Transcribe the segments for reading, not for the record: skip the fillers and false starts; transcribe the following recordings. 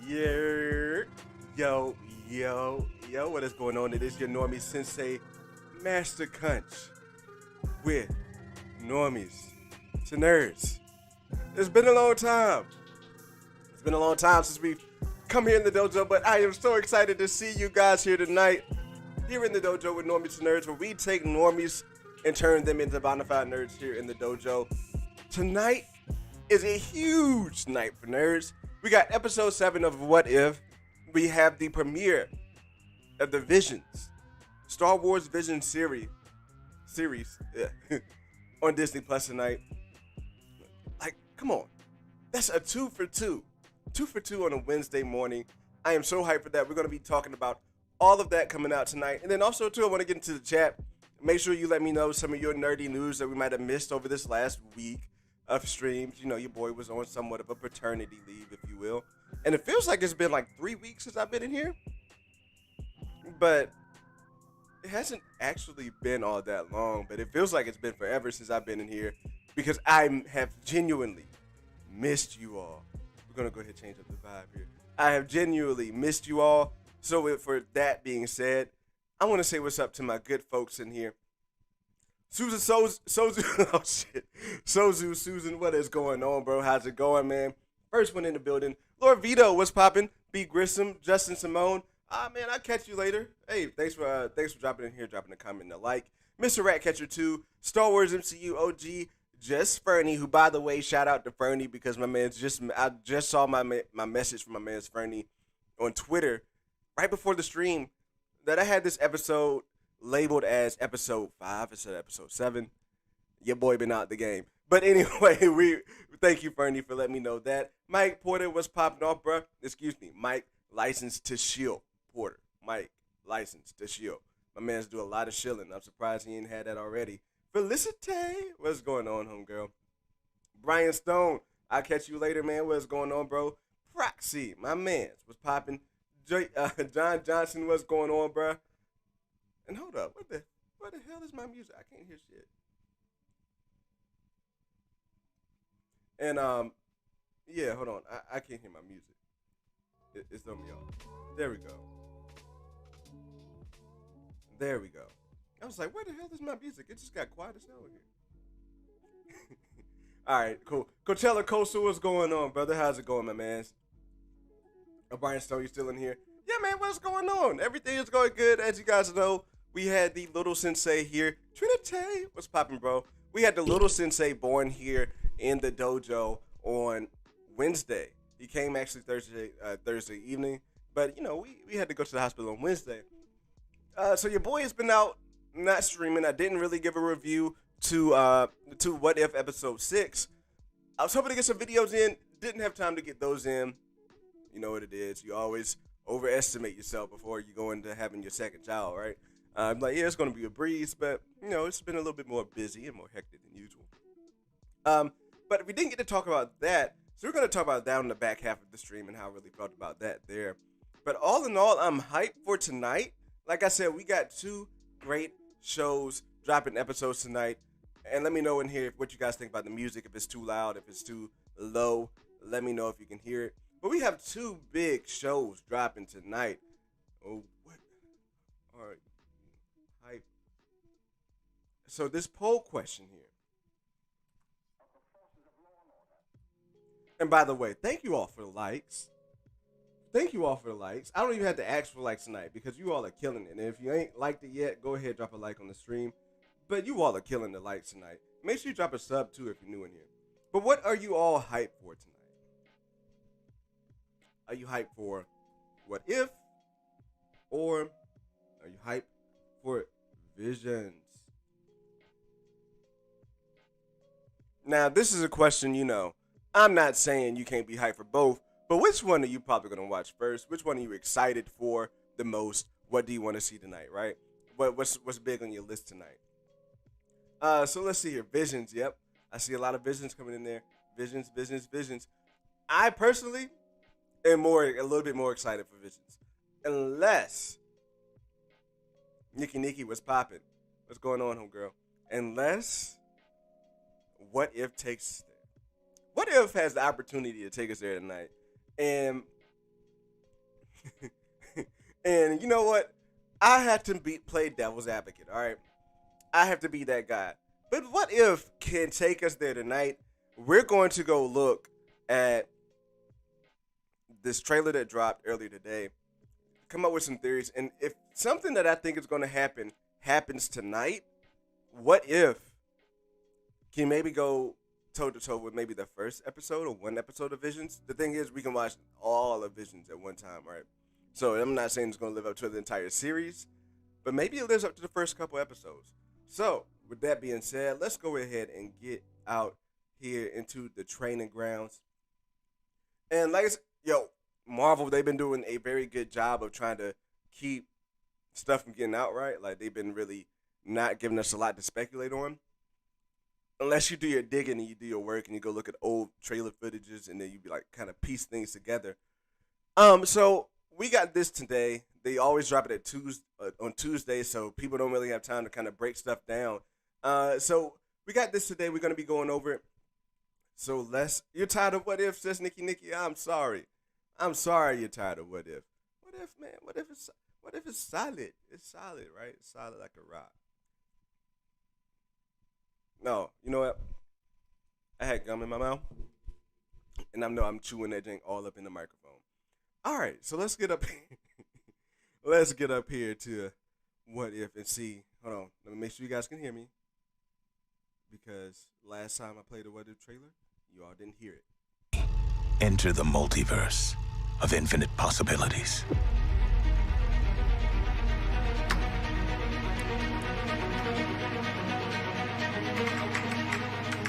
Yeah, yo, what is going on? It is your Normie Sensei Master Crunch with Normies to Nerds. It's been a long time. It's been a long time since we've come here in the dojo, but I am so excited to see you guys here tonight, here in the dojo with Normies to Nerds, where we take normies and turn them into bona fide nerds here in the dojo. Tonight is a huge night for nerds. We got episode 7 of What If. We have the premiere of the Visions, Star Wars Vision series on Disney Plus tonight. Like, come on. That's a 2 for 2. 2 for 2 on a Wednesday morning. I am so hyped for that. We're going to be talking about all of that coming out tonight. And then also, too, I want to get into the chat. Make sure you let me know some of your nerdy news that we might have missed over this last week of streams. You know, your boy was on somewhat of a paternity leave, if you will. And it feels like it's been like 3 weeks since I've been in here. But it hasn't actually been all that long. But it feels like it's been forever since I've been in here. Because I have genuinely missed you all. We're going to go ahead and change up the vibe here. I have genuinely missed you all. So for that being said, I want to say what's up to my good folks in here. Susan, Sozu, oh shit. Sozu, Susan, what is going on, bro? How's it going, man? First one in the building. Lord Vito, what's poppin'? B. Grissom, Justin Simone. Man, I'll catch you later. Hey, thanks for dropping in here, dropping a comment and a like. Mr. Ratcatcher 2, Star Wars MCU OG, Just Fernie, who, by the way, shout out to Fernie because I just saw my message from my man's Fernie on Twitter right before the stream that I had this episode labeled as episode 5 instead of episode 7. Your boy been out the game. But anyway, we thank you, Fernie, for letting me know that. Mike Porter was popping off, bruh. Excuse me, Mike, licensed to shield. Porter. Mike, licensed to shield. My man's do a lot of shilling. I'm surprised he ain't had that already. Felicity, what's going on, homegirl? Brian Stone, I'll catch you later, man. What's going on, bro? Proxy, my man's was popping. John Johnson, what's going on, bruh? And hold up, what the hell is my music? I can't hear shit. And yeah, hold on, I can't hear my music. It's throwing me off. There we go. There we go. I was like, where the hell is my music? It just got quiet as hell here. All right, cool. Coachella Coastal, what's going on, brother? How's it going, my man? Brian Stone, you still in here? Yeah, man, what's going on? Everything is going good. As you guys know, we had the little sensei here. Trinity, what's poppin', bro? We had the little sensei born here in the dojo on Wednesday. He came actually Thursday evening, but you know we had to go to the hospital on Wednesday. So your boy has been out not streaming. I didn't really give a review to What If episode 6. I was hoping to get some videos in. Didn't have time to get those in. You know what it is. You always overestimate yourself before you go into having your second child, right? I'm like, yeah, it's going to be a breeze, but, you know, it's been a little bit more busy and more hectic than usual. But we didn't get to talk about that, so we're going to talk about that in the back half of the stream and how I really felt about that there. But all in all, I'm hyped for tonight. Like I said, we got 2 great shows dropping episodes tonight. And let me know in here what you guys think about the music, if it's too loud, if it's too low. Let me know if you can hear it. But we have 2 big shows dropping tonight. Oh, what? All right. Hype. So this poll question here. And by the way, thank you all for the likes. Thank you all for the likes. I don't even have to ask for likes tonight because you all are killing it. And if you ain't liked it yet, go ahead, drop a like on the stream. But you all are killing the likes tonight. Make sure you drop a sub too if you're new in here. But what are you all hyped for tonight? Are you hyped for What If? Or are you hyped for Visions? Now, this is a question, you know, I'm not saying you can't be hyped for both, but which one are you probably going to watch first? Which one are you excited for the most? What do you want to see tonight, right? What's big on your list tonight? So let's see here. Visions, yep. I see a lot of Visions coming in there. Visions. I personally am a little bit more excited for Visions. Unless Nikki was popping. What's going on, homegirl? Unless What If takes us there. What If has the opportunity to take us there tonight? And And you know what? I have to play devil's advocate. All right, I have to be that guy. But what if can take us there tonight? We're going to go look at this trailer that dropped earlier today. Come up with some theories, and if something that I think is going to happen happens tonight, what if can maybe go toe to toe with maybe the first episode or one episode of Visions? The thing is, we can watch all of Visions at one time, right? So I'm not saying it's going to live up to the entire series, but maybe it lives up to the first couple episodes. So with that being said, let's go ahead and get out here into the training grounds. And like I said, Marvel, they've been doing a very good job of trying to keep stuff from getting out, right? Like, they've been really not giving us a lot to speculate on. Unless you do your digging and you do your work and you go look at old trailer footages and then you be like kind of piece things together. So we got this today. They always drop it at on Tuesday, so people don't really have time to kind of break stuff down. So we got this today. We're gonna be going over it. So you're tired of what if, says Nikki. I'm sorry you're tired of what if. What if, man? What if it's solid? It's solid, right? It's solid like a rock. No, you know what? I had gum in my mouth, and I know I'm chewing that thing all up in the microphone. All right, so let's get up here. Let's get up here to what if and see. Hold on, let me make sure you guys can hear me, because last time I played the what if trailer, you all didn't hear it. Enter the multiverse of infinite possibilities.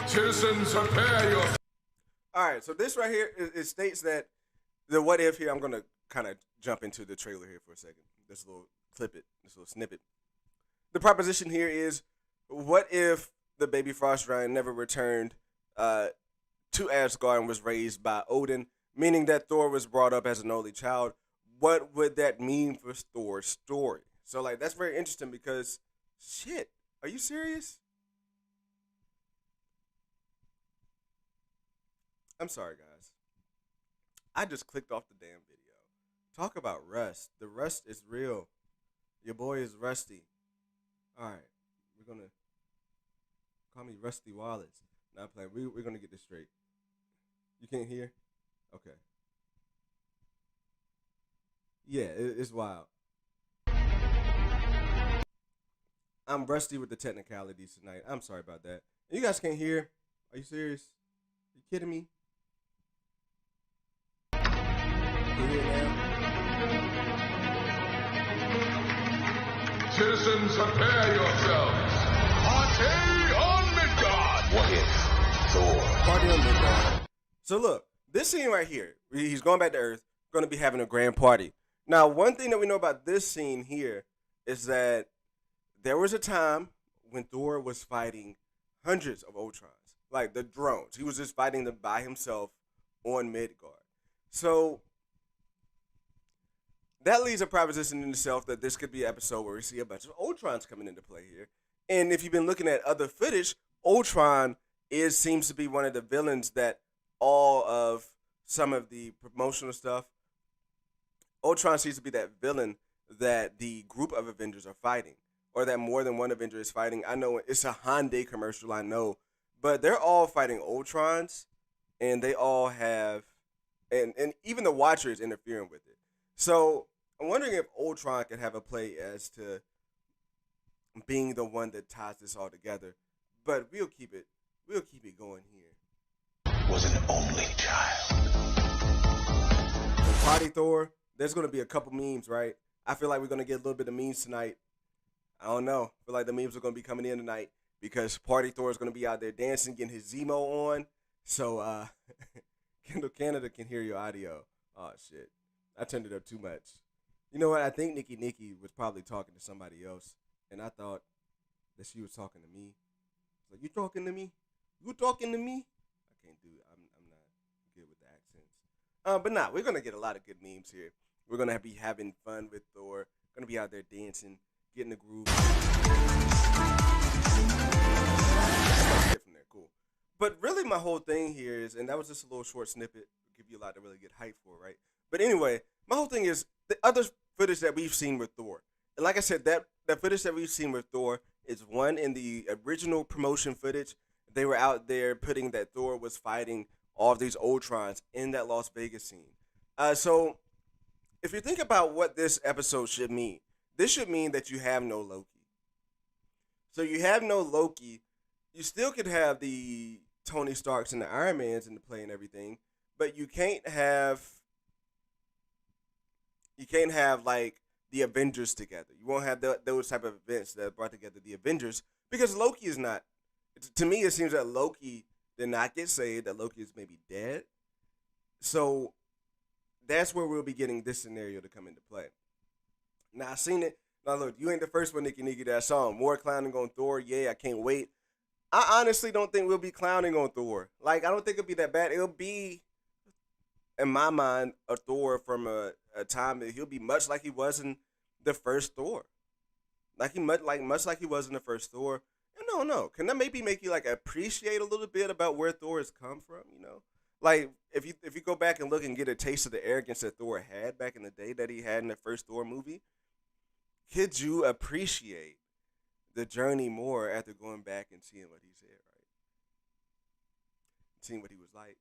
Citizens, prepare your... All right, so this right here, it states that the what if here, I'm going to kind of jump into the trailer here for a second. This little snippet. The proposition here is, what if the baby Frost Giant never returned to Asgard and was raised by Odin, meaning that Thor was brought up as an only child? What would that mean for Thor's story? So, like, that's very interesting because, shit, are you serious? I'm sorry, guys. I just clicked off the damn video. Talk about rust. The rust is real. Your boy is rusty. All right. We're going to call me Rusty Wallace. Not playing. We're going to get this straight. You can't hear? Okay. Yeah, it's wild. I'm rusty with the technicalities tonight. I'm sorry about that. You guys can't hear? Are you serious? Are you kidding me? Citizens, prepare yourselves. Party on Midgard! What if Thor? Party on Midgard. So look, this scene right here, he's going back to Earth, going to be having a grand party. Now, one thing that we know about this scene here is that there was a time when Thor was fighting hundreds of Ultrons, like the drones. He was just fighting them by himself on Midgard. So that leaves a proposition in itself that this could be an episode where we see a bunch of Ultrons coming into play here. And if you've been looking at other footage, Ultron seems to be one of the villains that all of some of the promotional stuff, Ultron seems to be that villain that the group of Avengers are fighting, or that more than one Avenger is fighting. I know it's a Hyundai commercial, I know, but they're all fighting Ultrons, and they all have, and even the Watcher is interfering with it. So I'm wondering if Ultron could have a play as to being the one that ties this all together. But we'll keep it going here. Was an only child. The Party Thor, there's gonna be a couple memes, right? I feel like we're gonna get a little bit of memes tonight. I don't know. I feel like the memes are gonna be coming in tonight because Party Thor is gonna be out there dancing, getting his Zemo on. So Kendall Canada can hear your audio. Oh shit. I turned it up too much. You know what? I think Nikki was probably talking to somebody else, and I thought that she was talking to me. Like, you talking to me? You talking to me? I can't do it. I'm not good with the accents. But nah, we're gonna get a lot of good memes here. We're gonna be having fun with Thor. Gonna be out there dancing, getting the groove. Get from there, cool. But really, my whole thing here is, and that was just a little short snippet to give you a lot to really get hyped for, right? But anyway, my whole thing is, the other footage that we've seen with Thor. And like I said, that footage that we've seen with Thor is one in the original promotion footage. They were out there putting that Thor was fighting all of these Ultrons in that Las Vegas scene. So if you think about what this episode should mean, this should mean that you have no Loki. So you have no Loki. You still could have the Tony Starks and the Iron Mans in the play and everything, but you can't have like the Avengers together. You won't have those type of events that brought together the Avengers because Loki is not. To me, it seems that Loki did not get saved. That Loki is maybe dead. So that's where we'll be getting this scenario to come into play. Now I've seen it. Now look, you ain't the first one, Nikki, that I saw. More clowning on Thor. Yeah, I can't wait. I honestly don't think we'll be clowning on Thor. Like, I don't think it'll be that bad. It'll be, in my mind, a Thor from a time that he'll be much like he was in the first Thor. Much like he was in the first Thor. No. Can that maybe make you like appreciate a little bit about where Thor has come from? You know, like if you go back and look and get a taste of the arrogance that Thor had back in the day that he had in the first Thor movie, could you appreciate the journey more after going back and seeing what he said, right? Seeing what he was like.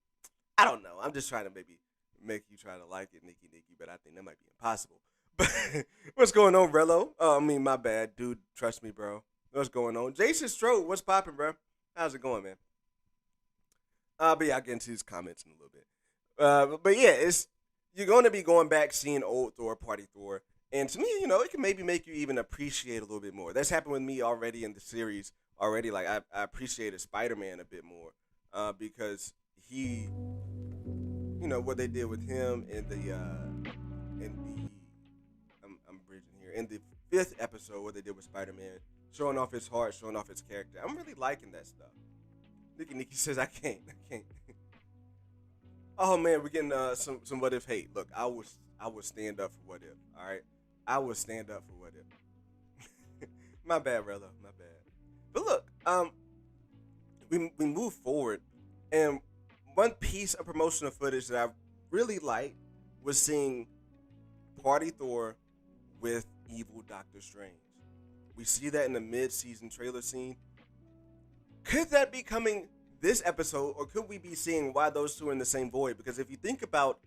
I don't know. I'm just trying to maybe make you try to like it, Nikki, but I think that might be impossible. But what's going on, Rello? Oh, I mean, my bad. Dude, trust me, bro. What's going on? Jason Strode, what's popping, bro? How's it going, man? But yeah, I'll get into these comments in a little bit. But yeah, you're going to be going back seeing old Thor, Party Thor. And to me, you know, it can maybe make you even appreciate a little bit more. That's happened with me already in the series already. Like, I appreciated Spider-Man a bit more because he, you know, what they did with him in the I'm bridging here. In the 5th episode, what they did with Spider-Man, showing off his heart, showing off his character. I'm really liking that stuff. Nikki says, I can't. Oh, man, we're getting some what if hate. Look, I would stand up for what if, all right? I would stand up for what if. My bad, Rella, my bad. But look, we move forward, and one piece of promotional footage that I really liked was seeing Party Thor with evil Doctor Strange. We see that in the mid-season trailer scene. Could that be coming this episode, or could we be seeing why those two are in the same void? Because if you think about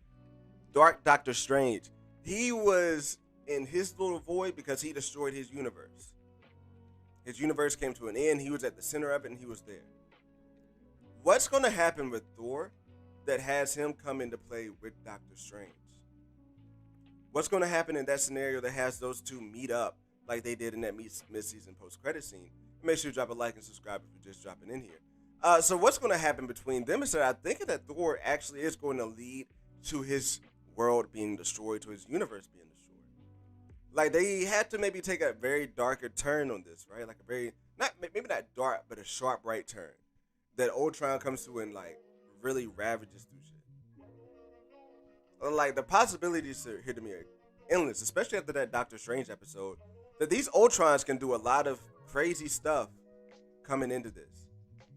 Dark Doctor Strange, he was in his little void because he destroyed his universe. His universe came to an end. He was at the center of it, and he was there. What's going to happen with Thor that has him come into play with Doctor Strange? What's going to happen in that scenario that has those two meet up like they did in that mid-season post-credit scene? Make sure you drop a like and subscribe if you're just dropping in here. So what's going to happen between them is that I think that Thor actually is going to lead to his world being destroyed, to his universe being destroyed. Like, they had to maybe take a very darker turn on this, right? Like a very, maybe not dark, but a sharp right turn that Ultron comes to and like really ravages through shit. Like, the possibilities here to me are endless, especially after that Doctor Strange episode, that these Ultrons can do a lot of crazy stuff coming into this.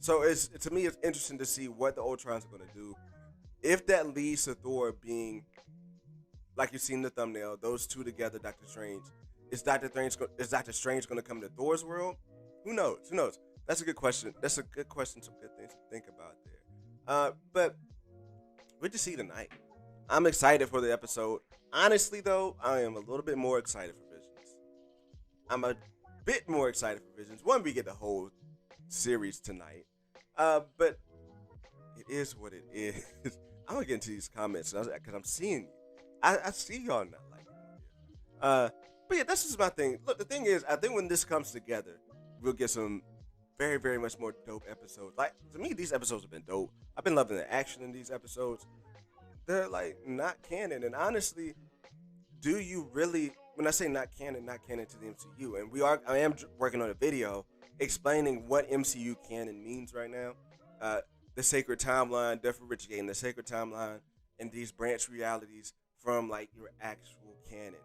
So to me, it's interesting to see what the Ultrons are going to do. If that leads to Thor being, like you see in the thumbnail, those two together, Doctor Strange. Is Doctor Strange going to come to Thor's world? Who knows? That's a good question. Some good things to think about there. But we just see tonight. I'm excited for the episode. Honestly, though, I am a little bit more excited for Visions. I'm a bit more excited for Visions. One, we get the whole series tonight. But it is what it is. I'm going to get into these comments because I'm seeing you. I see y'all not like it. But yeah, that's just my thing. Look, the thing is, I think when this comes together, we'll get some very, very much more dope episodes. Like, to me, these episodes have been dope. I've been loving the action in these episodes. They're, like, not canon. And honestly, do you really, when I say not canon to the MCU, and I am working on a video explaining what MCU canon means right now. The sacred timeline, differentiating the sacred timeline and these branch realities from, like, your actual canon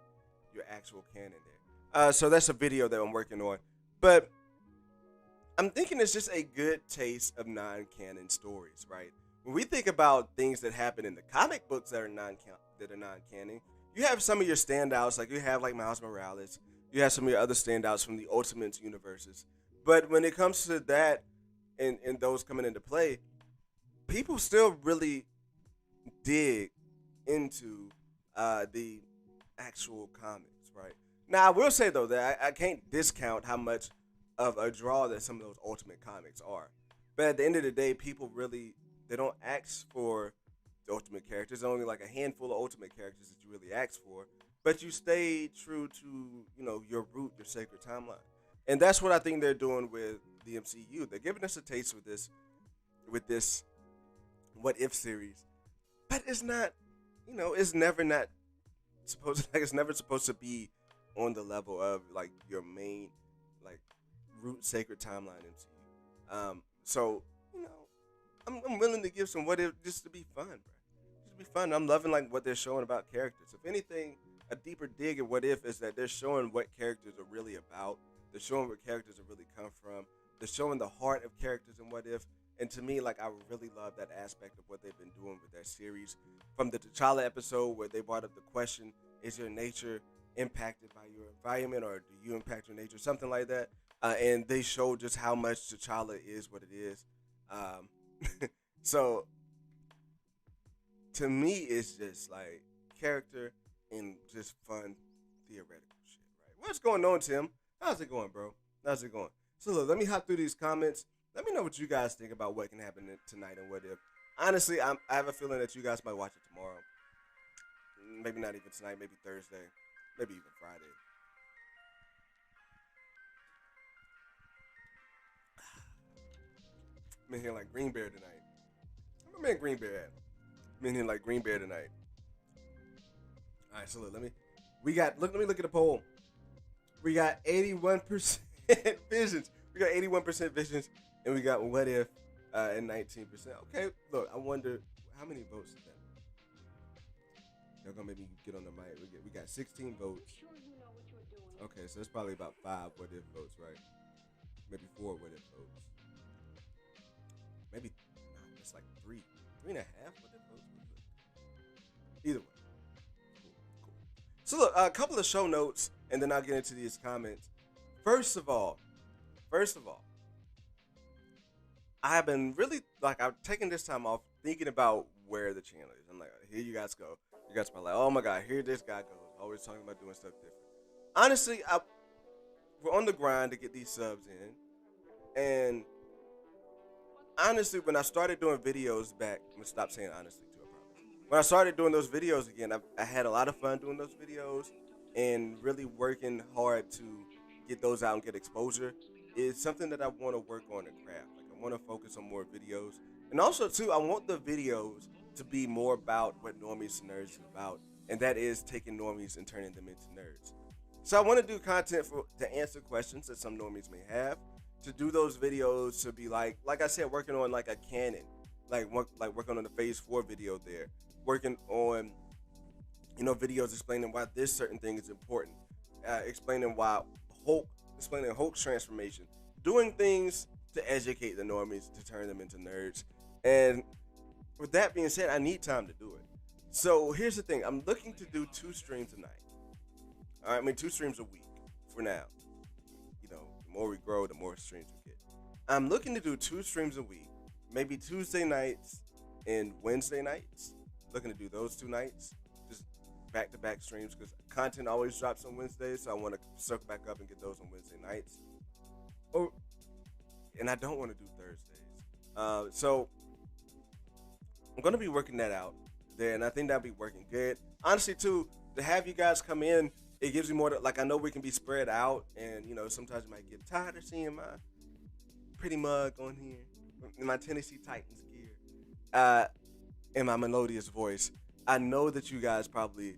there. So that's a video that I'm working on. But I'm thinking it's just a good taste of non-canon stories, right? When we think about things that happen in the comic books that are non-canon, you have some of your standouts, like you have like Miles Morales. You have some of your other standouts from the Ultimate universes. But when it comes to that and those coming into play, people still really dig into the actual comics, right? Now, I will say though that I can't discount how much of a draw that some of those Ultimate comics are. But at the end of the day, people really they don't ask for the Ultimate characters. There's only like a handful of Ultimate characters that you really ask for, but you stay true to your root, your sacred timeline, and that's what I think they're doing with the MCU. They're giving us a taste with this What If series, but it's not, it's never not supposed like it's never supposed to be on the level of like your main like root sacred timeline MCU. So I'm willing to give some What If just to be fun, bro. Just to be fun. I'm loving like what they're showing about characters. If anything, a deeper dig at What If is that they're showing what characters are really about. They're showing where characters have really come from. They're showing the heart of characters in What If. And to me, like I really love that aspect of what they've been doing with that series. From the T'Challa episode where they brought up the question, is your nature impacted by your environment or do you impact your nature? Something like that. And they showed just how much T'Challa is what it is. So to me, it's just like character and just fun theoretical shit, right? What's going on, Tim? How's it going, bro? How's it going? So look, let me hop through these comments. Let me know what you guys think about what can happen tonight and What If. Honestly, I have a feeling that you guys might watch it tomorrow. Maybe not even tonight, maybe Thursday, maybe even Friday. I'm in here like Green Bear tonight. Where my man Green Bear at? I'm in here like Green Bear tonight. All right, so look, let me look at the poll. We got 81% visions. We got 81% visions, and we got What If at 19%. Okay, look, I wonder how many votes is that? Y'all gonna maybe get on the mic. We got 16 votes. Okay, so it's probably about 5 What If votes, right? Maybe 4 What If votes. Maybe no, it's like 3.5 What If votes. Either way, cool. So look, a couple of show notes, and then I'll get into these comments. First of all, I have been really like I've taken this time off thinking about where the channel is. I'm like, here you guys go. You guys are like, oh my god, here this guy goes. Always talking about doing stuff different. Honestly, we're on the grind to get these subs in, and honestly, when I started doing videos back, I'm gonna stop saying honestly too. I promise. When I started doing those videos again, I had a lot of fun doing those videos and really working hard to get those out and get exposure. Is something that I want to work on and craft. Like I want to focus on more videos, and also too, I want the videos to be more about what Normies and Nerds is about, and that is taking normies and turning them into nerds. So I want to do content to answer questions that some normies may have. To do those videos to be like I said, working on like a canon, like working on the Phase 4 video there, working on videos explaining why this certain thing is important, explaining Hulk's transformation, doing things to educate the normies to turn them into nerds. And with that being said, I need time to do it. So here's the thing: I'm looking to do 2 streams a night. All right, I mean 2 streams a week for now. The more we grow, the more streams we get. I'm looking to do 2 streams a week, maybe Tuesday nights and Wednesday nights. Looking to do those 2 nights, just back-to-back streams, because content always drops on Wednesdays, so I want to circle back up and get those on Wednesday nights. And I don't want to do Thursdays. So I'm going to be working that out there, and I think that'll be working good. Honestly, too, to have you guys come in, it gives me more I know we can be spread out, and sometimes you might get tired of seeing my pretty mug on here in my Tennessee Titans gear and my melodious voice. I know that you guys probably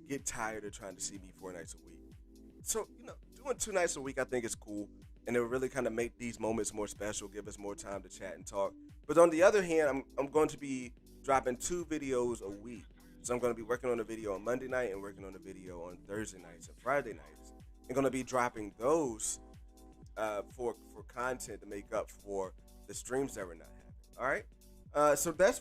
get tired of trying to see me 4 nights a week. So doing 2 nights a week I think is cool, and it will really kind of make these moments more special, give us more time to chat and talk. But on the other hand, I'm going to be dropping 2 videos a week. So I'm going to be working on a video on Monday night and working on a video on Thursday nights and Friday nights. I'm going to be dropping those for content to make up for the streams that we're not having. All right. So that's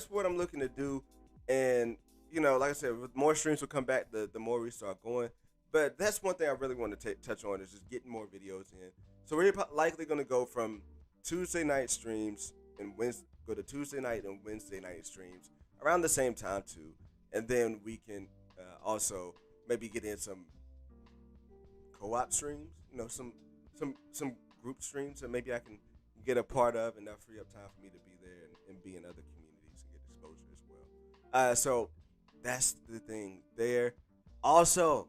what I'm looking to do, and like I said, with more streams will come back, the more we start going. But that's one thing I really want to touch on is just getting more videos in. So we're likely going to go from Tuesday night streams and go to Tuesday night and Wednesday night streams around the same time too, and then we can also maybe get in some co-op streams, some group streams that maybe I can get a part of, and that free up time for me to be there and be in other communities and get exposure as well. So that's the thing there. Also,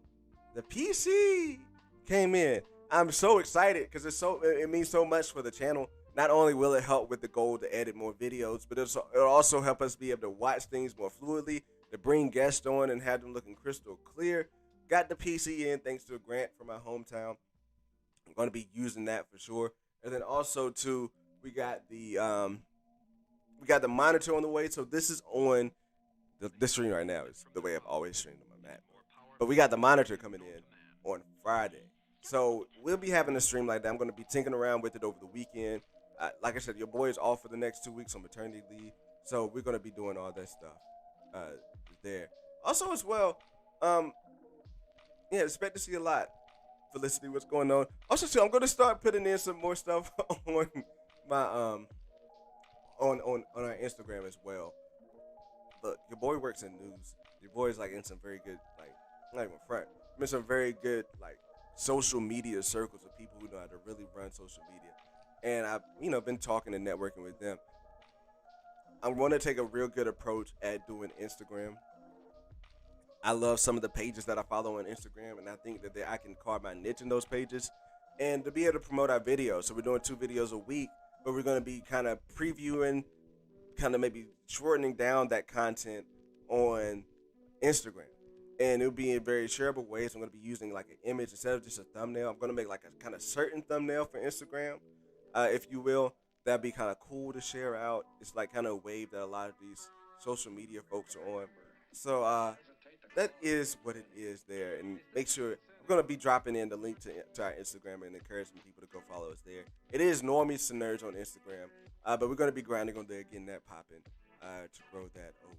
the PC came in. I'm so excited because it means so much for the channel. Not only will it help with the goal to edit more videos, but it'll also help us be able to watch things more fluidly, to bring guests on and have them looking crystal clear. Got the PC in thanks to a grant from my hometown. I'm going to be using that for sure. And then also too, we got the monitor on the way. So this is on this stream right now is the way I've always streamed on my Mac. But we got the monitor coming in on Friday. So we'll be having a stream like that. I'm going to be tinkering around with it over the weekend. Like I said, your boy is off for the next 2 weeks on maternity leave. So we're going to be doing all that stuff there. Also as well, expect to see a lot. Felicity, what's going on? Also, too, I'm going to start putting in some more stuff on my on our Instagram as well. Look, your boy works in news. Your boy is like in some very good, like, not even front. I'm in some very good like social media circles of people who know how to really run social media. And I've been talking and networking with them. I'm going to take a real good approach at doing Instagram. I love some of the pages that I follow on Instagram, and I think that I can carve my niche in those pages and to be able to promote our videos. So we're doing 2 videos a week, but we're going to be kind of previewing, kind of maybe shortening down that content on Instagram. And it'll be in very shareable ways. I'm going to be using like an image instead of just a thumbnail. I'm going to make like a kind of certain thumbnail for Instagram, if you will. That'd be kind of cool to share out. It's like kind of a wave that a lot of these social media folks are on. So that is what it is there. And make sure, we're going to be dropping in the link to our Instagram and encouraging people to go follow us there. It is Normies to Nerds on Instagram. But we're going to be grinding on there, getting that popping to grow that over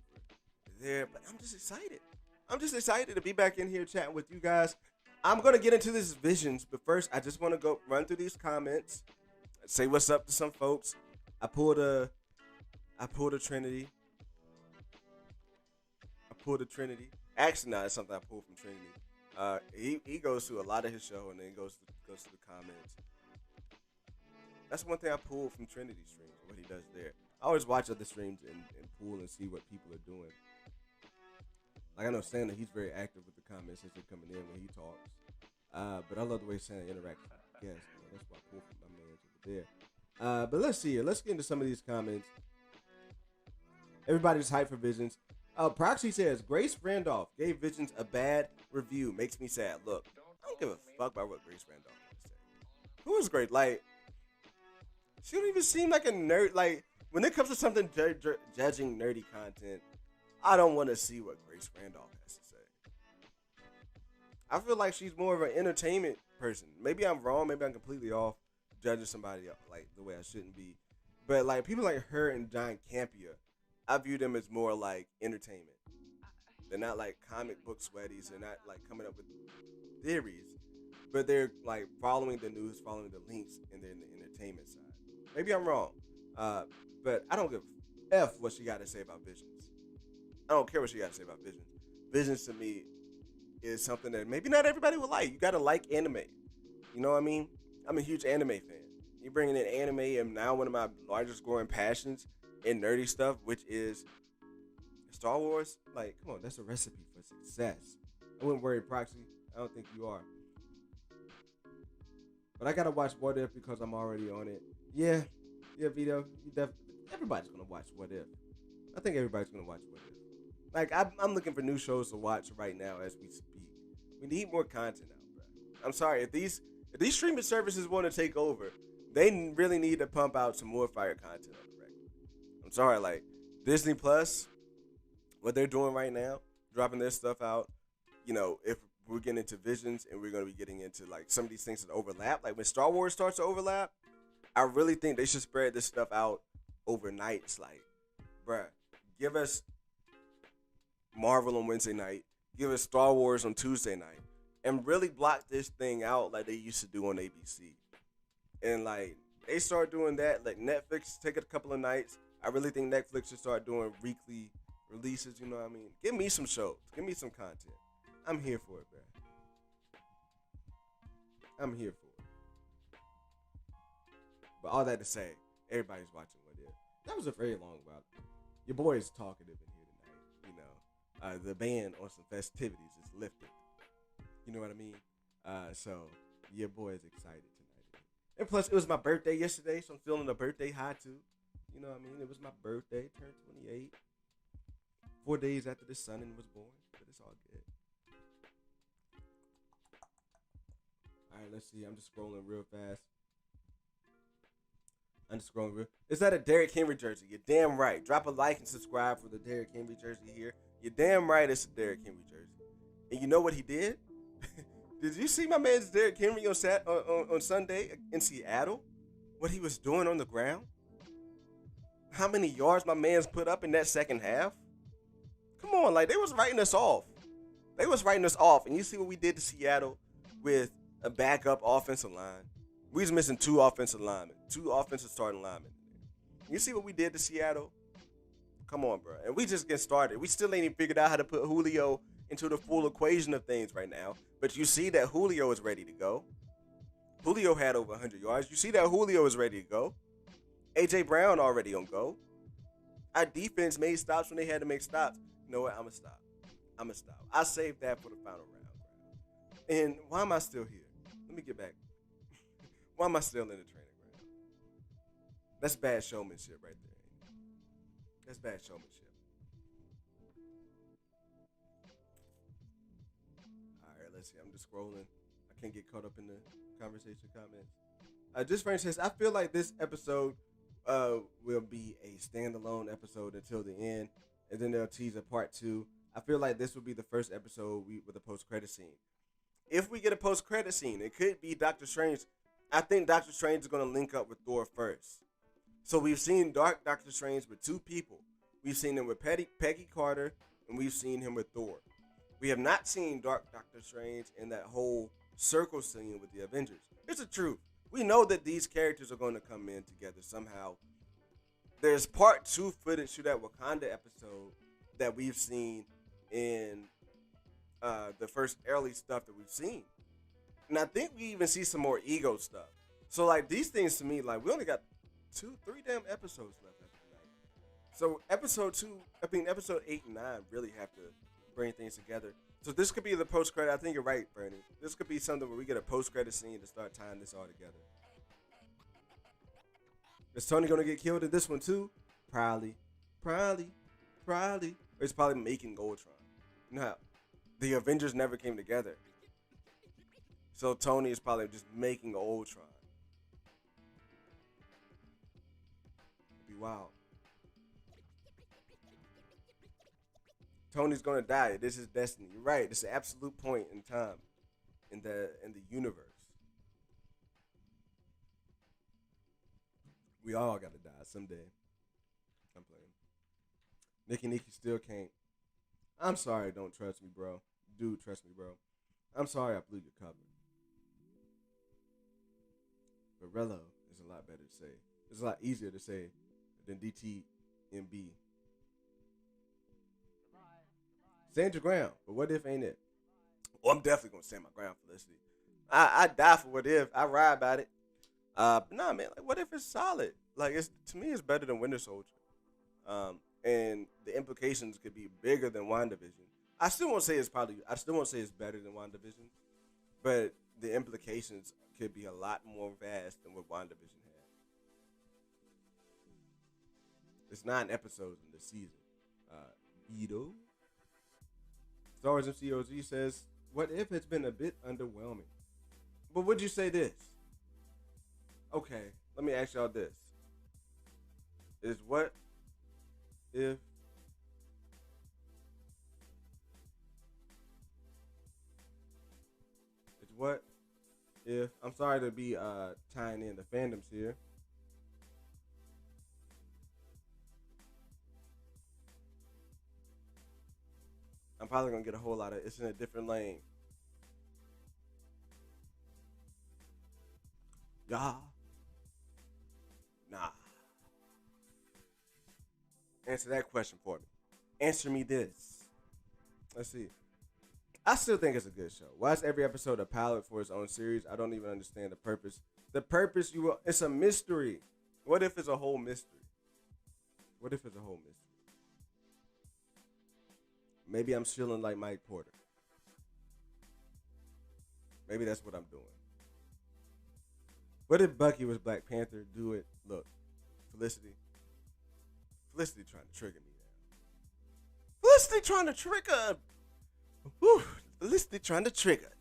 there. But I'm just excited. I'm just excited to be back in here chatting with you guys. I'm going to get into this visions, but first I just want to go run through these comments, say what's up to some folks. I pulled a Trinity. Actually, no, it's something I pulled from Trinity. He goes through a lot of his show and then goes to the comments. That's one thing I pulled from Trinity streams, what he does there. I always watch other streams and pull and see what people are doing. Like I know Santa, he's very active with the comments as they're coming in when he talks. But I love the way Santa interacts with guests. That's why I pulled from my man over there. But let's see here. Let's get into some of these comments. Everybody's hyped for Visions. Proxy says, Grace Randolph gave Visions a bad review. Makes me sad. Look, I don't give a fuck about what Grace Randolph has to say. Who is great? Like, she don't even seem like a nerd. Like, when it comes to something judging nerdy content, I don't want to see what Grace Randolph has to say. I feel like she's more of an entertainment person. Maybe I'm wrong. Maybe I'm completely off judging somebody like the way I shouldn't be. But like people like her and John Campea, I view them as more like entertainment. They're not like comic book sweaties. They're not like coming up with theories. But they're like following the news, following the links, and they're in the entertainment side. Maybe I'm wrong. But I don't give a F what she got to say about Visions. I don't care what she got to say about Visions. Visions to me is something that maybe not everybody will like. You got to like anime. You know what I mean? I'm a huge anime fan. You bringing in anime and now one of my largest growing passions in nerdy stuff, which is Star Wars. Like, come on, that's a recipe for success. I wouldn't worry, Proxy. I don't think you are. But I got to watch What If because I'm already on it. Yeah, Vito. Everybody's going to watch What If. I think everybody's going to watch What If. Like, I'm looking for new shows to watch right now as we speak. We need more content out, bro. I'm sorry. If these streaming services want to take over, they really need to pump out some more fire content on the record. I'm sorry. Like, Disney Plus, what they're doing right now, dropping their stuff out, if we're getting into Visions and we're going to be getting into, like, some of these things that overlap. Like, when Star Wars starts to overlap, I really think they should spread this stuff out overnight. It's like, bruh, give us Marvel on Wednesday night, give us Star Wars on Tuesday night, and really block this thing out like they used to do on ABC. And like they start doing that, like Netflix take it a couple of nights. I really think Netflix should start doing weekly releases. You know what I mean? Give me some shows, give me some content. I'm here for it, man. I'm here for it. But all that to say, everybody's watching What If. That was a very long while. Your boy is talkative in here tonight. You know, the band on some festivities is lifted. You know what I mean? So your boy is excited tonight. And plus, it was my birthday yesterday, so I'm feeling a birthday high too. You know what I mean? It was my birthday, turned 28. 4 days after the son was born, but it's all good. All right, let's see. I'm just scrolling real fast. Is that a Derrick Henry jersey? You're damn right. Drop a like and subscribe for the Derrick Henry jersey here. You're damn right it's a Derrick Henry jersey. And you know what he did? Did you see my man's Derrick Henry on Sunday in Seattle? What he was doing on the ground? How many yards my man's put up in that second half? Come on, like they was writing us off. And you see what we did to Seattle with a backup offensive line. We was missing two offensive starting linemen. You see what we did to Seattle? Come on, bro. And we just get started. We still ain't even figured out how to put Julio into the full equation of things right now. But you see that Julio is ready to go. Julio had over 100 yards. You see that Julio is ready to go. A.J. Brown already on go. Our defense made stops when they had to make stops. You know what? I'm going to stop. I saved that for the final round. And why am I still here? Let me get back. Why am I still in the training ground? That's bad showmanship right there. That's bad showmanship. All right, let's see. I'm just scrolling. I can't get caught up in the conversation comments. Just Frank says, I feel like this episode will be a standalone episode until the end, and then they'll tease a part 2. I feel like this will be the first episode with a post-credit scene. If we get a post-credit scene, it could be Doctor Strange. I think Doctor Strange is going to link up with Thor first. So we've seen Doctor Strange with two people. We've seen him with Peggy Carter, and we've seen him with Thor. We have not seen Doctor Strange in that whole circle scene with the Avengers. It's the truth. We know that these characters are going to come in together somehow. There's part 2 footage to that Wakanda episode that we've seen in the first early stuff that we've seen. And I think we even see some more ego stuff. So, like, these things to me, like, we only got 3 damn episodes left after tonight. So, episode 8 and 9 really have to bring things together. So, this could be the post-credit. I think you're right, Bernie. This could be something where we get a post-credit scene to start tying this all together. Is Tony going to get killed in this one, too? Probably. Or he's probably making Ultron. No, the Avengers never came together. So Tony is probably just making Ultron. It'd be wild. Tony's gonna die. This is destiny. You're right. This is an absolute point in time in the universe. We all gotta die someday. I'm playing. Nikki still can't. I'm sorry. Don't trust me, bro. Dude, trust me, bro. I'm sorry I blew your cover. But Rello is a lot better to say. It's a lot easier to say than DTMB. Stand your ground, but what if ain't it? Well, I'm definitely gonna stand my ground, Felicity. I die for what if. I ride about it. But nah, man. Like, what if it's solid? Like, to me, it's better than Winter Soldier. And the implications could be bigger than WandaVision. I still won't say it's better than WandaVision, but the implications could be a lot more vast than what WandaVision had. It's 9 episodes in the season. Beto. Star Wars MCOG says, what if it's been a bit underwhelming? But would you say this? Okay, let me ask y'all this. Is what if I'm sorry to be tying in the fandoms here. probably gonna get a whole lot of it's in a different lane. Yeah. Nah. Answer that question for me. Answer me this. Let's see. I still think it's a good show. Why is every episode a pilot for its own series? I don't even understand the purpose. The purpose it's a mystery. What if it's a whole mystery? What if it's a whole mystery? Maybe I'm chilling like Mike Porter. Maybe that's what I'm doing. What if Bucky was Black Panther? Do it. Look, Felicity. Felicity trying to trigger me now. Felicity trying to trigger. Whew. Felicity trying to trigger.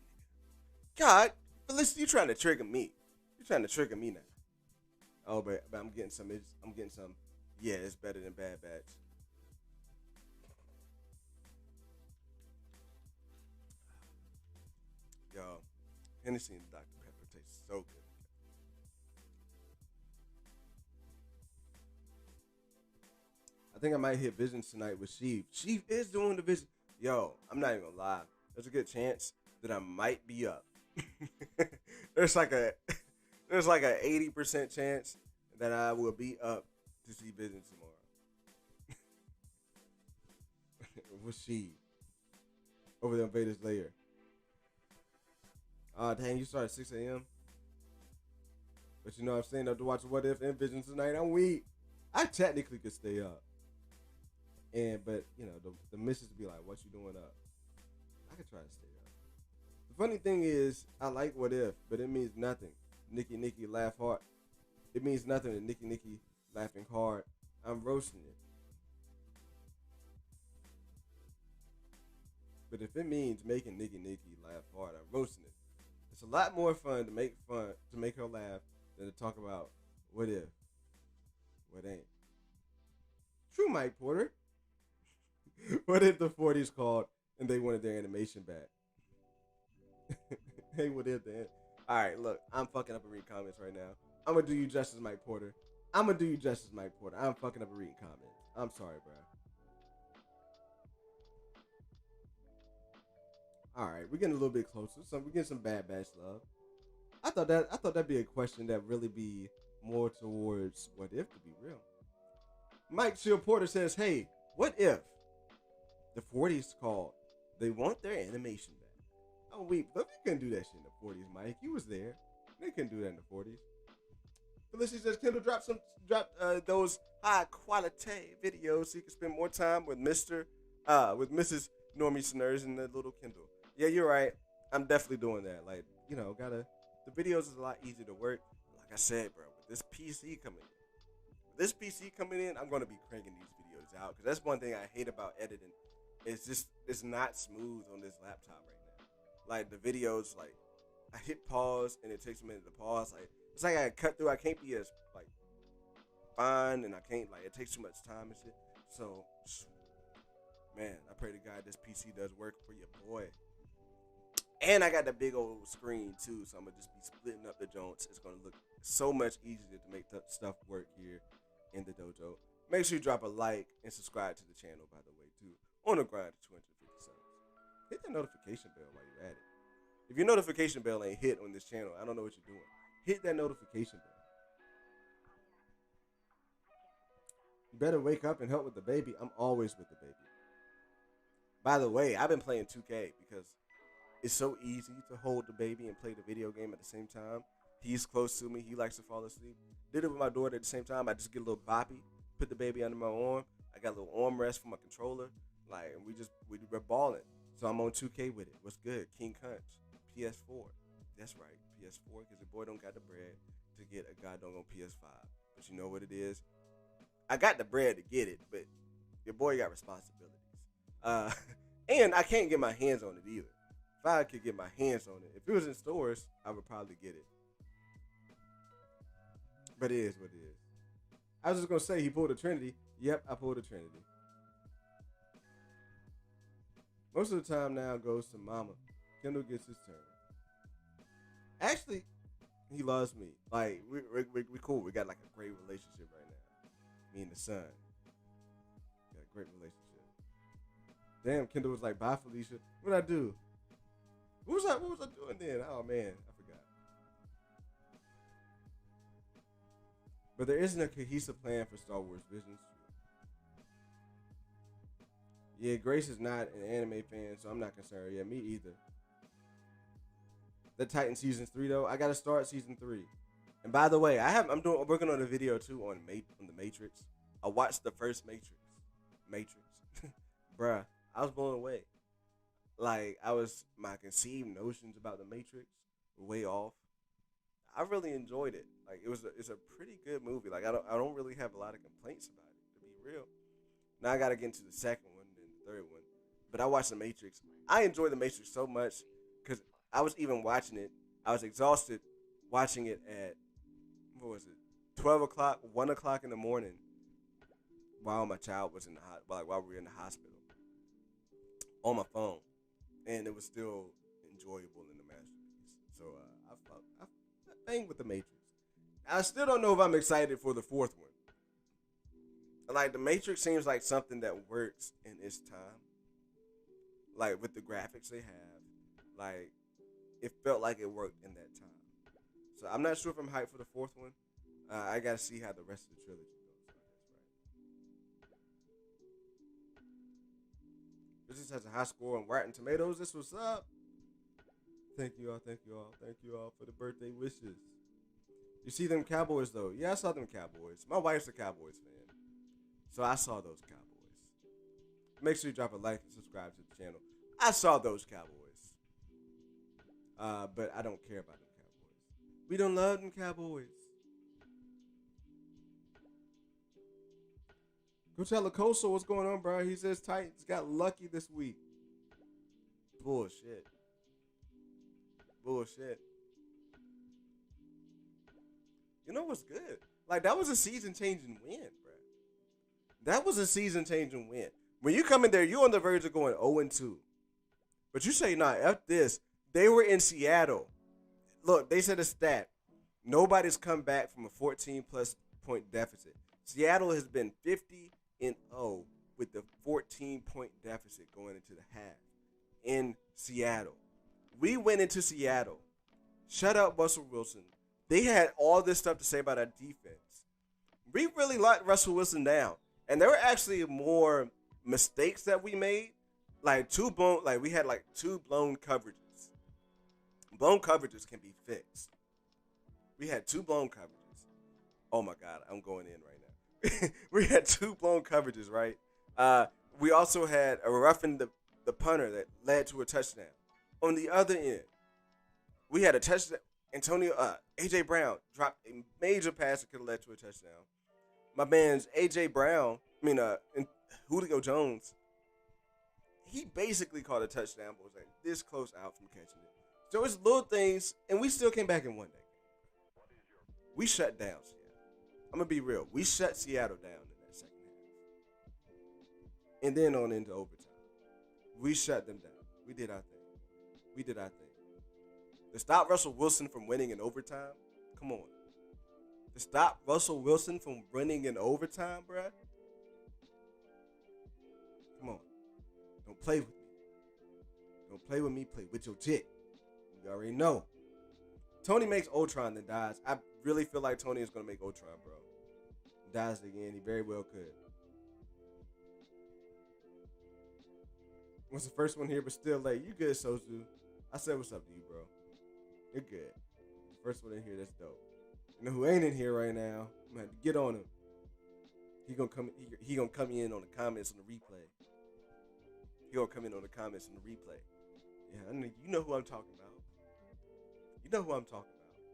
God, Felicity, you trying to trigger me. You trying to trigger me now. Oh, but I'm getting some. Yeah, it's better than Bad Batch. Yo, Hennessy and Dr. Pepper tastes so good. I think I might hit Visions tonight with Sheev. Sheev is doing the Vision. Yo, I'm not even gonna lie. There's a good chance that I might be up. There's like a 80% chance that I will be up to see Visions tomorrow. With Sheev over the Invader's Lair. Dang, you start at 6 a.m. But you know what I'm saying? To watch What If and Visions tonight, I'm weak. I technically could stay up. But you know, the missus would be like, "What you doing up?" I could try to stay up. The funny thing is, I like What If, but it means nothing. Nikki laugh hard. It means nothing to Nikki laughing hard. I'm roasting it. But if it means making Nikki laugh hard, I'm roasting it. It's a lot more fun to make her laugh than to talk about what if, what ain't. True, Mike Porter. What if the 40s called and they wanted their animation back? Hey, what if then? All right, look, I'm fucking up and reading comments right now. I'm gonna do you justice, Mike Porter. I'm fucking up and reading comments. I'm sorry, bro. All right, we're getting a little bit closer. So we're getting some Bad Batch love. I thought that'd be a question that really be more towards what if, to be real. Mike Chill Porter says, "Hey, what if the 40s called? They want their animation back." Oh, wait, but they couldn't do that shit in the 40s, Mike. You was there. They couldn't do that in the 40s. Felicity says, "Kendall, drop those high quality videos so you can spend more time with Mrs. Normies Nerds and the little Kendall." Yeah, you're right. I'm definitely doing that. Like, you know, the videos is a lot easier to work. Like I said, bro, with this PC coming in, I'm going to be cranking these videos out. Because that's one thing I hate about editing. It's not smooth on this laptop right now. Like, the videos, like, I hit pause and it takes a minute to pause. Like, it's like I cut through. I can't be as, like, fine, and I can't, like, it takes too much time and shit. So, man, I pray to God this PC does work for your boy. And I got the big old screen too, so I'm gonna just be splitting up the joints. It's gonna look so much easier to make the stuff work here in the dojo. Make sure you drop a like and subscribe to the channel, by the way, too. On the grind to 250 subs. Hit that notification bell while you're at it. If your notification bell ain't hit on this channel, I don't know what you're doing. Hit that notification bell. You better wake up and help with the baby. I'm always with the baby. By the way, I've been playing 2K because it's so easy to hold the baby and play the video game at the same time. He's close to me. He likes to fall asleep. Did it with my daughter at the same time. I just get a little boppy, put the baby under my arm. I got a little arm rest for my controller. Like, and we're balling. So I'm on 2K with it. What's good? King Cunch. PS4. That's right, PS4, because your boy don't got the bread to get a goddamn PS5. But you know what it is? I got the bread to get it, but your boy got responsibilities. And I can't get my hands on it either. If I could get my hands on it, if it was in stores, I would probably get it. But it is what it is. I was just going to say, he pulled a Trinity. Yep, I pulled a Trinity. Most of the time now goes to Mama. Kendall gets his turn. Actually, he loves me. Like, we cool. We got like a great relationship right now. Me and the son. Got a great relationship. Damn, Kendall was like, bye, Felicia. What'd I do? What was I doing then? Oh, man, I forgot. But there isn't a cohesive plan for Star Wars Visions. Yeah, Grace is not an anime fan, so I'm not concerned. Yeah, me either. The Titan season 3 though, I gotta start season 3. And by the way, I'm working on a video too on the Matrix. I watched the first Matrix, bruh. I was blown away. Like my conceived notions about the Matrix were way off. I really enjoyed it. Like it's a pretty good movie. Like I don't really have a lot of complaints about it, to be real. Now I gotta get into the second one and the third one. But I watched the Matrix. I enjoyed the Matrix so much because I was even watching it. I was exhausted watching it at, what was it, 12 o'clock, 1 o'clock in the morning while my child was in the while we were in the hospital on my phone. And it was still enjoyable in the masterpiece. So I banged with the Matrix. I still don't know if I'm excited for the fourth one. Like, the Matrix seems like something that works in its time. Like, with the graphics they have. Like, it felt like it worked in that time. So I'm not sure if I'm hyped for the fourth one. I gotta see how the rest of the trilogy goes. This just has a high score on Rotten Tomatoes. This was up. Thank you all for the birthday wishes. You see them Cowboys though? Yeah, I saw them Cowboys. My wife's a Cowboys fan. So I saw those Cowboys. Make sure you drop a like and subscribe to the channel. I saw those Cowboys. But I don't care about them Cowboys. We don't love them Cowboys. Go tell Lacoso what's going on, bro. He says Titans got lucky this week. Bullshit. You know what's good? Like, that was a season-changing win, bro. That was a season-changing win. When you come in there, you're on the verge of going 0-2. But you say, nah, F this. They were in Seattle. Look, they said a stat. Nobody's come back from a 14-plus point deficit. Seattle has been 50-0 with the 14-point deficit going into the half in Seattle. We went into Seattle. Shut up, Russell Wilson. They had all this stuff to say about our defense. We really locked Russell Wilson down. And there were actually more mistakes that we made. Like we had like two blown coverages. Blown coverages can be fixed. We had two blown coverages. Oh my God, I'm going in right now. We had two blown coverages, right? We also had a roughing the punter that led to a touchdown. On the other end, we had a touchdown. AJ Brown dropped a major pass that could have led to a touchdown. My man's Julio Jones, he basically caught a touchdown, but was like this close out from catching it. So it's little things, and we still came back and won that game. We shut down Seattle. I'm going to be real. We shut Seattle down in that second half. And then on into overtime. We shut them down. We did our thing. To stop Russell Wilson from winning in overtime? Come on. To stop Russell Wilson from winning in overtime, bruh? Come on. Don't play with me. Don't play with me. Play with your chick. You already know. Tony makes Ultron then dies. I really feel like Tony is going to make Ultron, bro. He dies again. He very well could. Was the first one here, but still late. You good, Sozu? I said what's up to you, bro. You're good. First one in here, that's dope. You know who ain't in here right now? I'm gonna have to get on him. He gonna come in on the comments on the replay. Yeah, I know, you know who I'm talking about.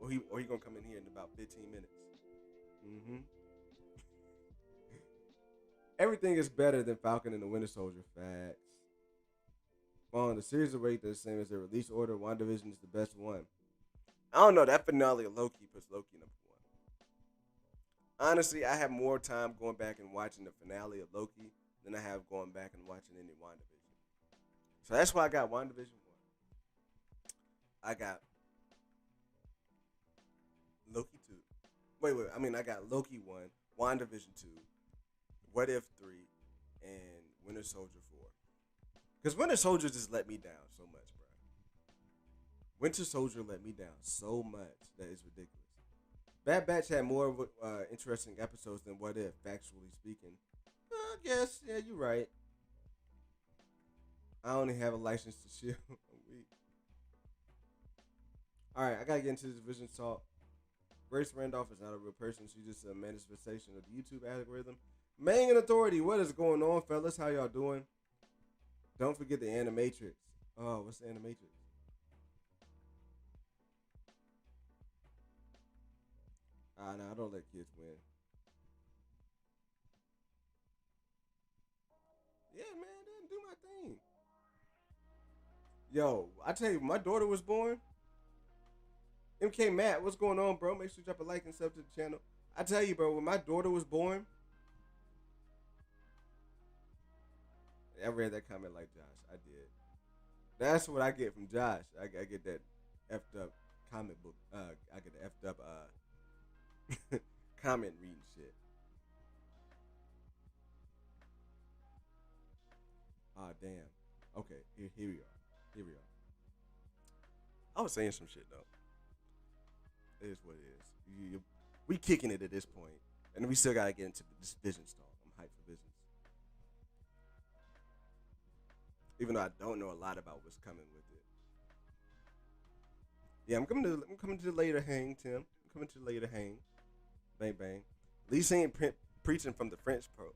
Or he gonna come in here in about 15 minutes. Everything is better than Falcon and the Winter Soldier. Facts. Well, the series are rated the same as the release order. WandaVision is the best one. I don't know. That finale of Loki puts Loki number one. Honestly, I have more time going back and watching the finale of Loki than I have going back and watching any WandaVision. So that's why I got WandaVision 1. I got Loki 2. I got Loki 1, WandaVision 2, What If 3, and Winter Soldier 4. Because Winter Soldier just let me down so much, bro. Winter Soldier let me down so much that it's ridiculous. Bad Batch had more interesting episodes than What If, factually speaking. I guess, yeah, you're right. I only have a license to shield a week. Alright, I gotta get into this Vision Talk. Grace Randolph is not a real person. She's just a manifestation of the YouTube algorithm. Mang and Authority, what is going on, fellas? How y'all doing? Don't forget the Animatrix. Oh, what's the Animatrix? No, I don't let kids win. Yeah, man, didn't do my thing. Yo, I tell you, my daughter was born. MK Matt, what's going on, bro? Make sure you drop a like and sub to the channel. I tell you, bro, when my daughter was born, I read that comment like Josh. I did. That's what I get from Josh. I get that effed up comic book. I get the effed up comment reading shit. Ah, damn. Okay, here we are. Here we are. I was saying some shit though. It is what it is. We kicking it at this point, and we still gotta get into this Vision talk. I'm hyped for Visions, even though I don't know a lot about what's coming with it. Yeah, I'm coming to the later hang, Tim. I'm coming to the later hang. Bang bang. Lee ain't preaching from the fence post.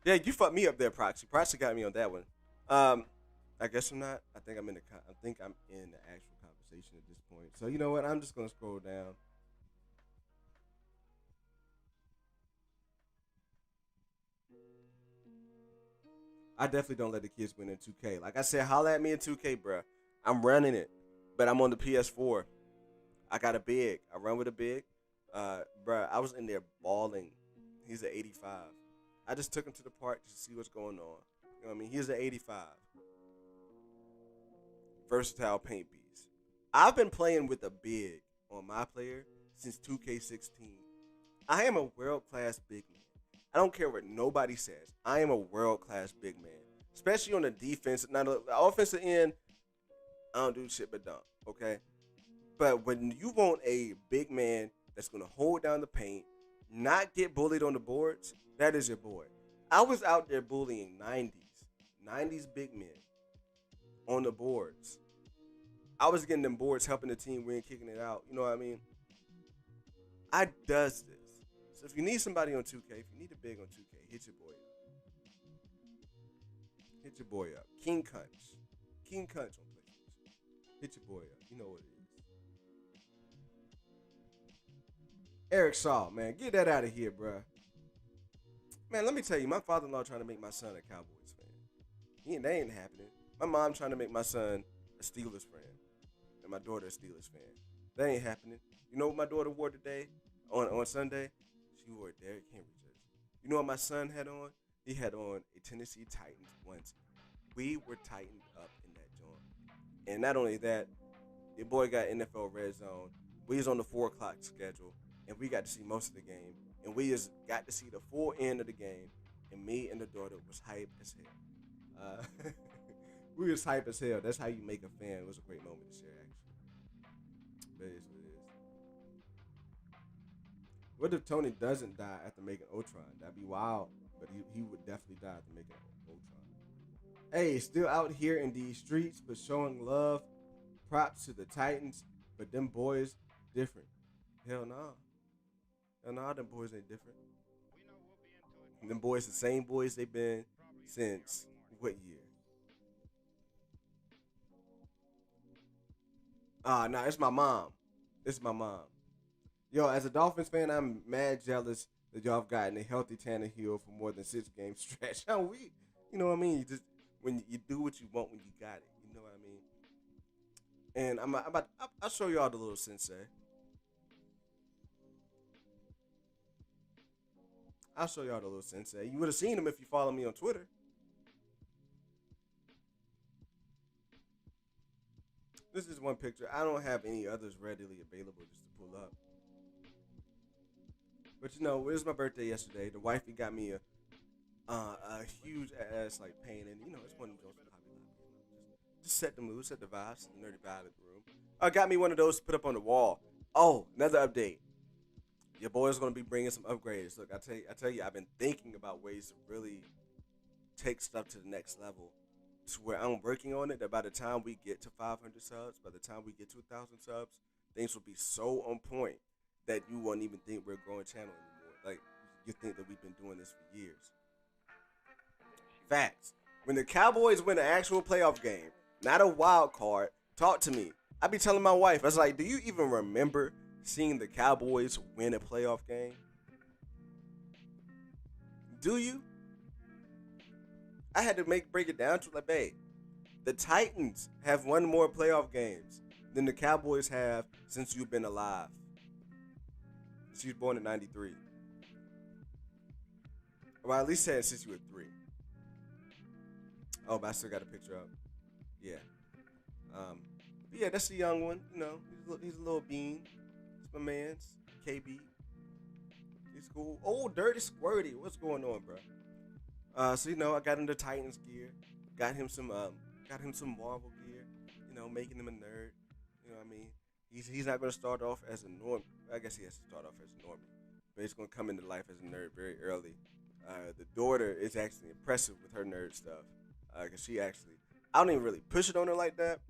Yeah, you fucked me up there, Proxy. Proxy got me on that one. I guess I'm not. I think I'm in the actual conversation at this point. So you know what? I'm just gonna scroll down. I definitely don't let the kids win in 2K. Like I said, holla at me in 2K, bruh. I'm running it, but I'm on the PS4. I got a big. I run with a big. Bruh, I was in there balling. He's an 85. I just took him to the park to see what's going on. You know what I mean? He's an 85. Versatile paint piece. I've been playing with a big on my player since 2K16. I am a world-class big man. I don't care what nobody says. I am a world-class big man. Especially on the defense. Now, the offensive end, I don't do shit but dunk, okay? But when you want a big man that's going to hold down the paint, not get bullied on the boards, that is your boy. I was out there bullying 90s big men on the boards. I was getting them boards, helping the team win, kicking it out. You know what I mean? I does this. So if you need somebody on 2K, if you need a big on 2K, hit your boy up. Hit your boy up. King Cunch. King Cunch on PlayStation. Hit your boy up. You know what it is. Eric Shaw, man. Get that out of here, bruh. Man, let me tell you, my father-in-law trying to make my son a Cowboys fan. That ain't happening. My mom trying to make my son a Steelers fan. And my daughter a Steelers fan. That ain't happening. You know what my daughter wore today? On Sunday? She wore a Derrick Henry jersey. You know what my son had on? He had on a Tennessee Titans onesie. We were tightened up in that joint. And not only that, your boy got NFL Red Zone. We was on the 4 o'clock schedule. And we got to see most of the game. And we just got to see the full end of the game. And me and the daughter was hype as hell. We was hype as hell. That's how you make a fan. It was a great moment to share, actually. But it is what it is. What if Tony doesn't die after making Ultron? That'd be wild. But he would definitely die after making Ultron. Hey, still out here in these streets, but showing love. Props to the Titans. But them boys, different. Hell no. Hell no, them boys ain't different. Them boys the same boys they been since what year? Nah, it's my mom. It's my mom. Yo, as a Dolphins fan, I'm mad jealous that y'all have gotten a healthy Tannehill for more than 6 game stretch. How we, you know what I mean? You just when you do what you want when you got it. You know what I mean? And I'll show y'all the little sensei. I'll show y'all the little sensei. You would have seen him if you follow me on Twitter. This is one picture. I don't have any others readily available just to pull up. But you know, it was my birthday yesterday. The wifey got me a huge ass like pain, and it's one of those Hobby Lobby. Just set the mood, set the vibes, set the nerdy vibe in the room. I got me one of those to put up on the wall. Oh, another update. Your boy's gonna be bringing some upgrades. Look, I tell you, I've been thinking about ways to really take stuff to the next level, to where I'm working on it. That by the time we get to 500 subs, by the time we get to 1,000 subs, things will be so on point that you won't even think we're a growing channel anymore. Like you think that we've been doing this for years. Facts. When the Cowboys win an actual playoff game, not a wild card, talk to me. I be telling my wife, I was like, do you even remember seeing the Cowboys win a playoff game? Do you? I had to break it down to like, babe, the Titans have won more playoff games than the Cowboys have since you've been alive. She was born in '93. Well, at least said since you were 3. Oh, but I still got a picture up. Yeah. But yeah, that's the young one. He's a little bean. It's my man's KB. He's cool. Oh, Dirty Squirty. What's going on, bro? So I got him the Titans gear. Got him some Marvel gear. Making him a nerd. You know what I mean? He's not gonna start off as a norm. I guess he has to start off as a normie, but he's gonna come into life as a nerd very early. The daughter is actually impressive with her nerd stuff, cause I don't even really push it on her like that,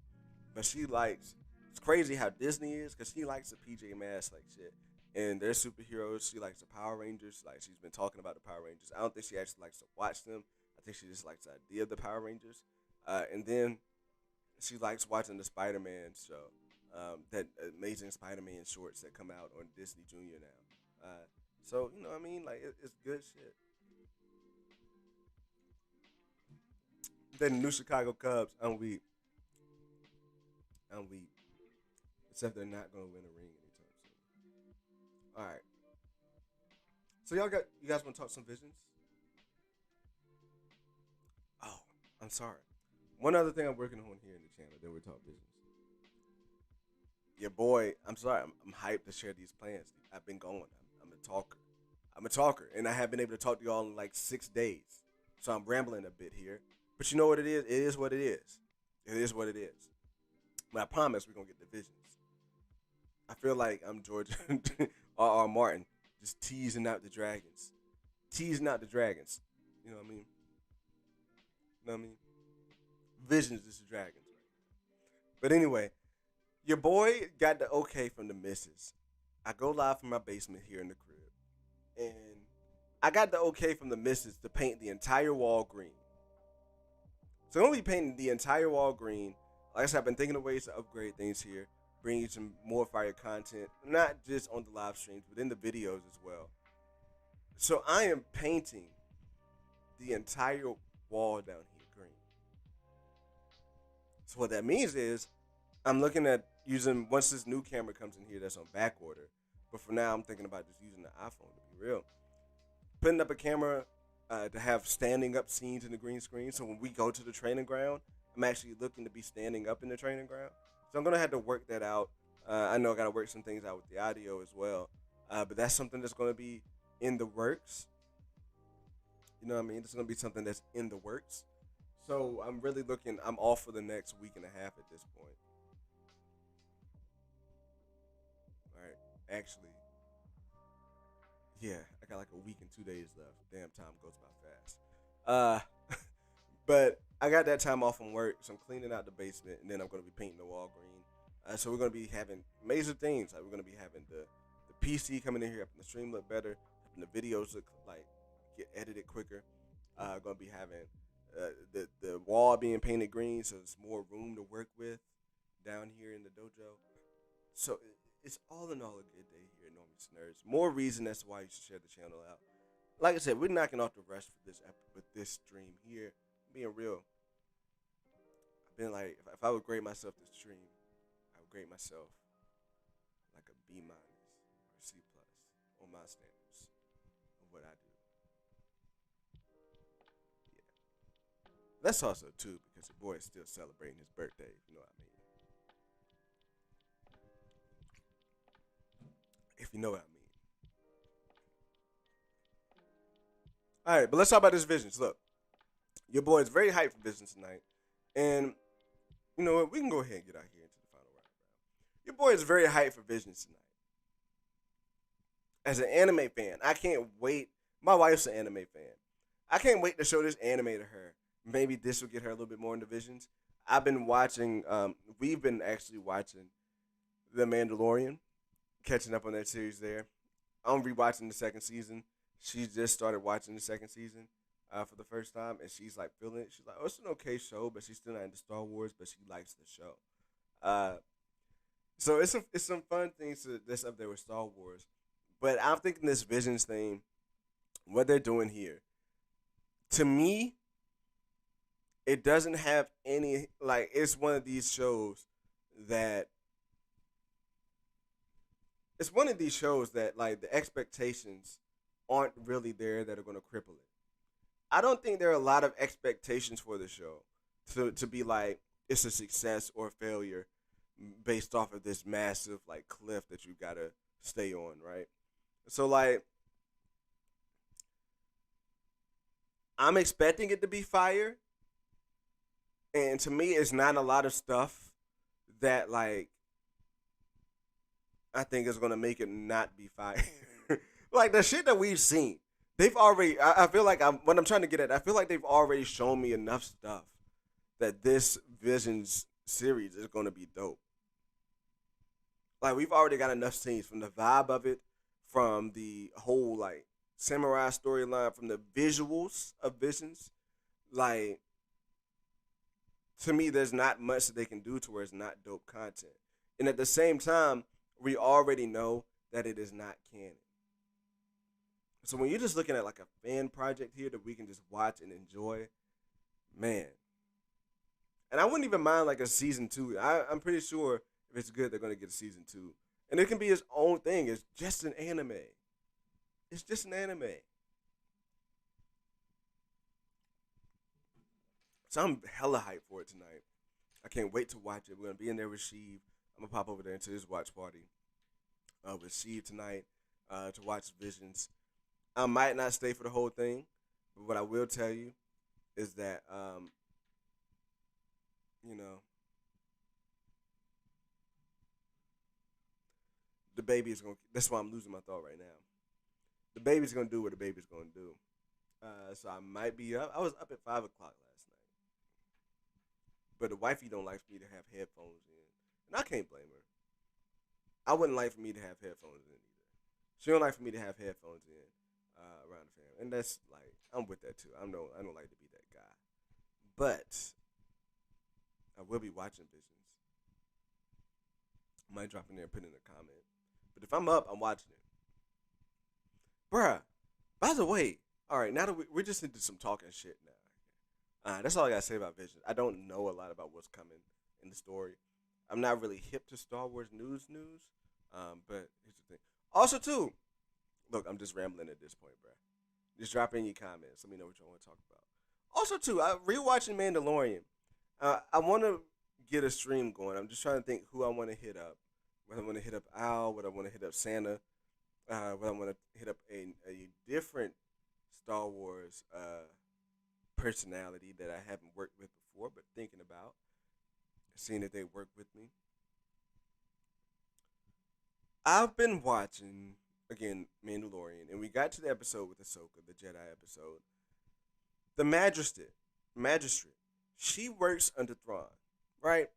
but she likes. It's crazy how Disney is, cause she likes the PJ Masks like shit, and their superheroes. She likes the Power Rangers. Like she's been talking about the Power Rangers. I don't think she actually likes to watch them. I think she just likes the idea of the Power Rangers, and then she likes watching the Spider-Man show. That amazing Spider-Man shorts that come out on Disney Junior now. So what I mean, like it's good shit. Then the New Chicago Cubs, I'm weak. I'm weak. Except they're not gonna win a ring anytime soon. All right. So you guys want to talk some visions? Oh, I'm sorry. One other thing I'm working on here in the channel, then we talk visions. Your boy, I'm sorry, I'm hyped to share these plans. I've been going. I'm a talker. I'm a talker, and I have been able to talk to y'all in like 6 days. So I'm rambling a bit here. But you know what it is? It is what it is. It is what it is. But I promise we're going to get the visions. I feel like I'm George R.R. Martin, just teasing out the dragons. Teasing out the dragons. You know what I mean? You know what I mean? Visions is the dragons. But anyway, your boy got the okay from the missus. I go live from my basement here in the crib. And I got the okay from the missus to paint the entire wall green. So I'm going to be painting the entire wall green. Like I said, I've been thinking of ways to upgrade things here. Bring you some more fire content. Not just on the live streams, but in the videos as well. So I am painting the entire wall down here green. So what that means is I'm looking at using, once this new camera comes in here that's on back order, but for now I'm thinking about just using the iPhone to be real. Putting up a camera to have standing up scenes in the green screen, so when we go to the training ground, I'm actually looking to be standing up in the training ground. So I'm going to have to work that out. I know I got to work some things out with the audio as well, but that's something that's going to be in the works. You know what I mean? It's going to be something that's in the works. So I'm really looking, I'm off for the next week and a half at this point. All right, actually, yeah, I got like a week and 2 days left. Damn, time goes by fast. But I got that time off from work, so I'm cleaning out the basement, and then I'm going to be painting the wall green. So we're going to be having major things. Like we're going to be having the PC coming in here, helping the stream look better, helping the videos look like get edited quicker. Going to be having the wall being painted green, so there's more room to work with down here in the dojo. So it's all in all a good day here at Normies Nerds. More reason as to why you should share the channel out. Like I said, we're knocking off the rest for this stream here. Being real, I've been like, if I would grade myself this stream, I would grade myself like a B- or C+ on my standards of what I do. Yeah, that's also too because your boy is still celebrating his birthday. You know what I mean? If you know what I mean. All right, but let's talk about this Visions. Look, your boy is very hyped for Visions tonight, and you know what? We can go ahead and get out here into the final round. Your boy is very hyped for Visions tonight. As an anime fan, I can't wait. My wife's an anime fan. I can't wait to show this anime to her. Maybe this will get her a little bit more into Visions. I've been watching. We've been actually watching The Mandalorian, catching up on that series there. I'm rewatching the second season. She just started watching the second season for the first time, and she's like feeling it. She's like, "Oh, it's an okay show, but she's still not into Star Wars, but she likes the show." So it's some fun things that's up there with Star Wars, but I'm thinking this Visions thing, what they're doing here, to me, it doesn't have any like. It's one of these shows that like the expectations aren't really there that are going to cripple it. I don't think there are a lot of expectations for the show to be like it's a success or a failure based off of this massive like cliff that you got to stay on, right? So like I'm expecting it to be fire, and to me it's not a lot of stuff that like I think is going to make it not be fire. Like the shit that we've seen, they've already. I feel like what I'm trying to get at. I feel like they've already shown me enough stuff that this Visions series is going to be dope. Like we've already got enough scenes from the vibe of it, from the whole like samurai storyline, from the visuals of Visions. Like to me, there's not much that they can do to where it's not dope content. And at the same time, we already know that it is not canon. So when you're just looking at like a fan project here that we can just watch and enjoy, man. And I wouldn't even mind like a season 2. I'm pretty sure if it's good, they're gonna get a season 2, and it can be its own thing. It's just an anime. It's just an anime. So I'm hella hyped for it tonight. I can't wait to watch it. We're gonna be in there with Sheev. I'm gonna pop over there into his watch party with Sheev tonight to watch Visions. I might not stay for the whole thing, but what I will tell you is that, you know, the baby is going to, that's why I'm losing my thought right now. The baby's going to do what the baby's going to do. So I might be up. I was up at 5 o'clock last night. But the wifey don't like for me to have headphones in. And I can't blame her. I wouldn't like for me to have headphones in either. She don't like for me to have headphones in. Around the family, and that's like I'm with that too. I don't like to be that guy, but I will be watching Visions. I might drop in there and put in a comment. But if I'm up, I'm watching it, bruh. By the way, all right, now that we're just into some talking shit now. That's all I gotta say about Visions. I don't know a lot about what's coming in the story. I'm not really hip to Star Wars news. But here's the thing. Also too. Look, I'm just rambling at this point, bro. Just drop in your comments. Let me know what you want to talk about. Also, too, I'm rewatching Mandalorian. I want to get a stream going. I'm just trying to think who I want to hit up. Whether I want to hit up Al, whether I want to hit up Santa, whether I want to hit up a different Star Wars personality that I haven't worked with before, but thinking about, seeing if they work with me. I've been watching again, Mandalorian, and we got to the episode with Ahsoka, the Jedi episode. The magistrate, she works under Thrawn, right?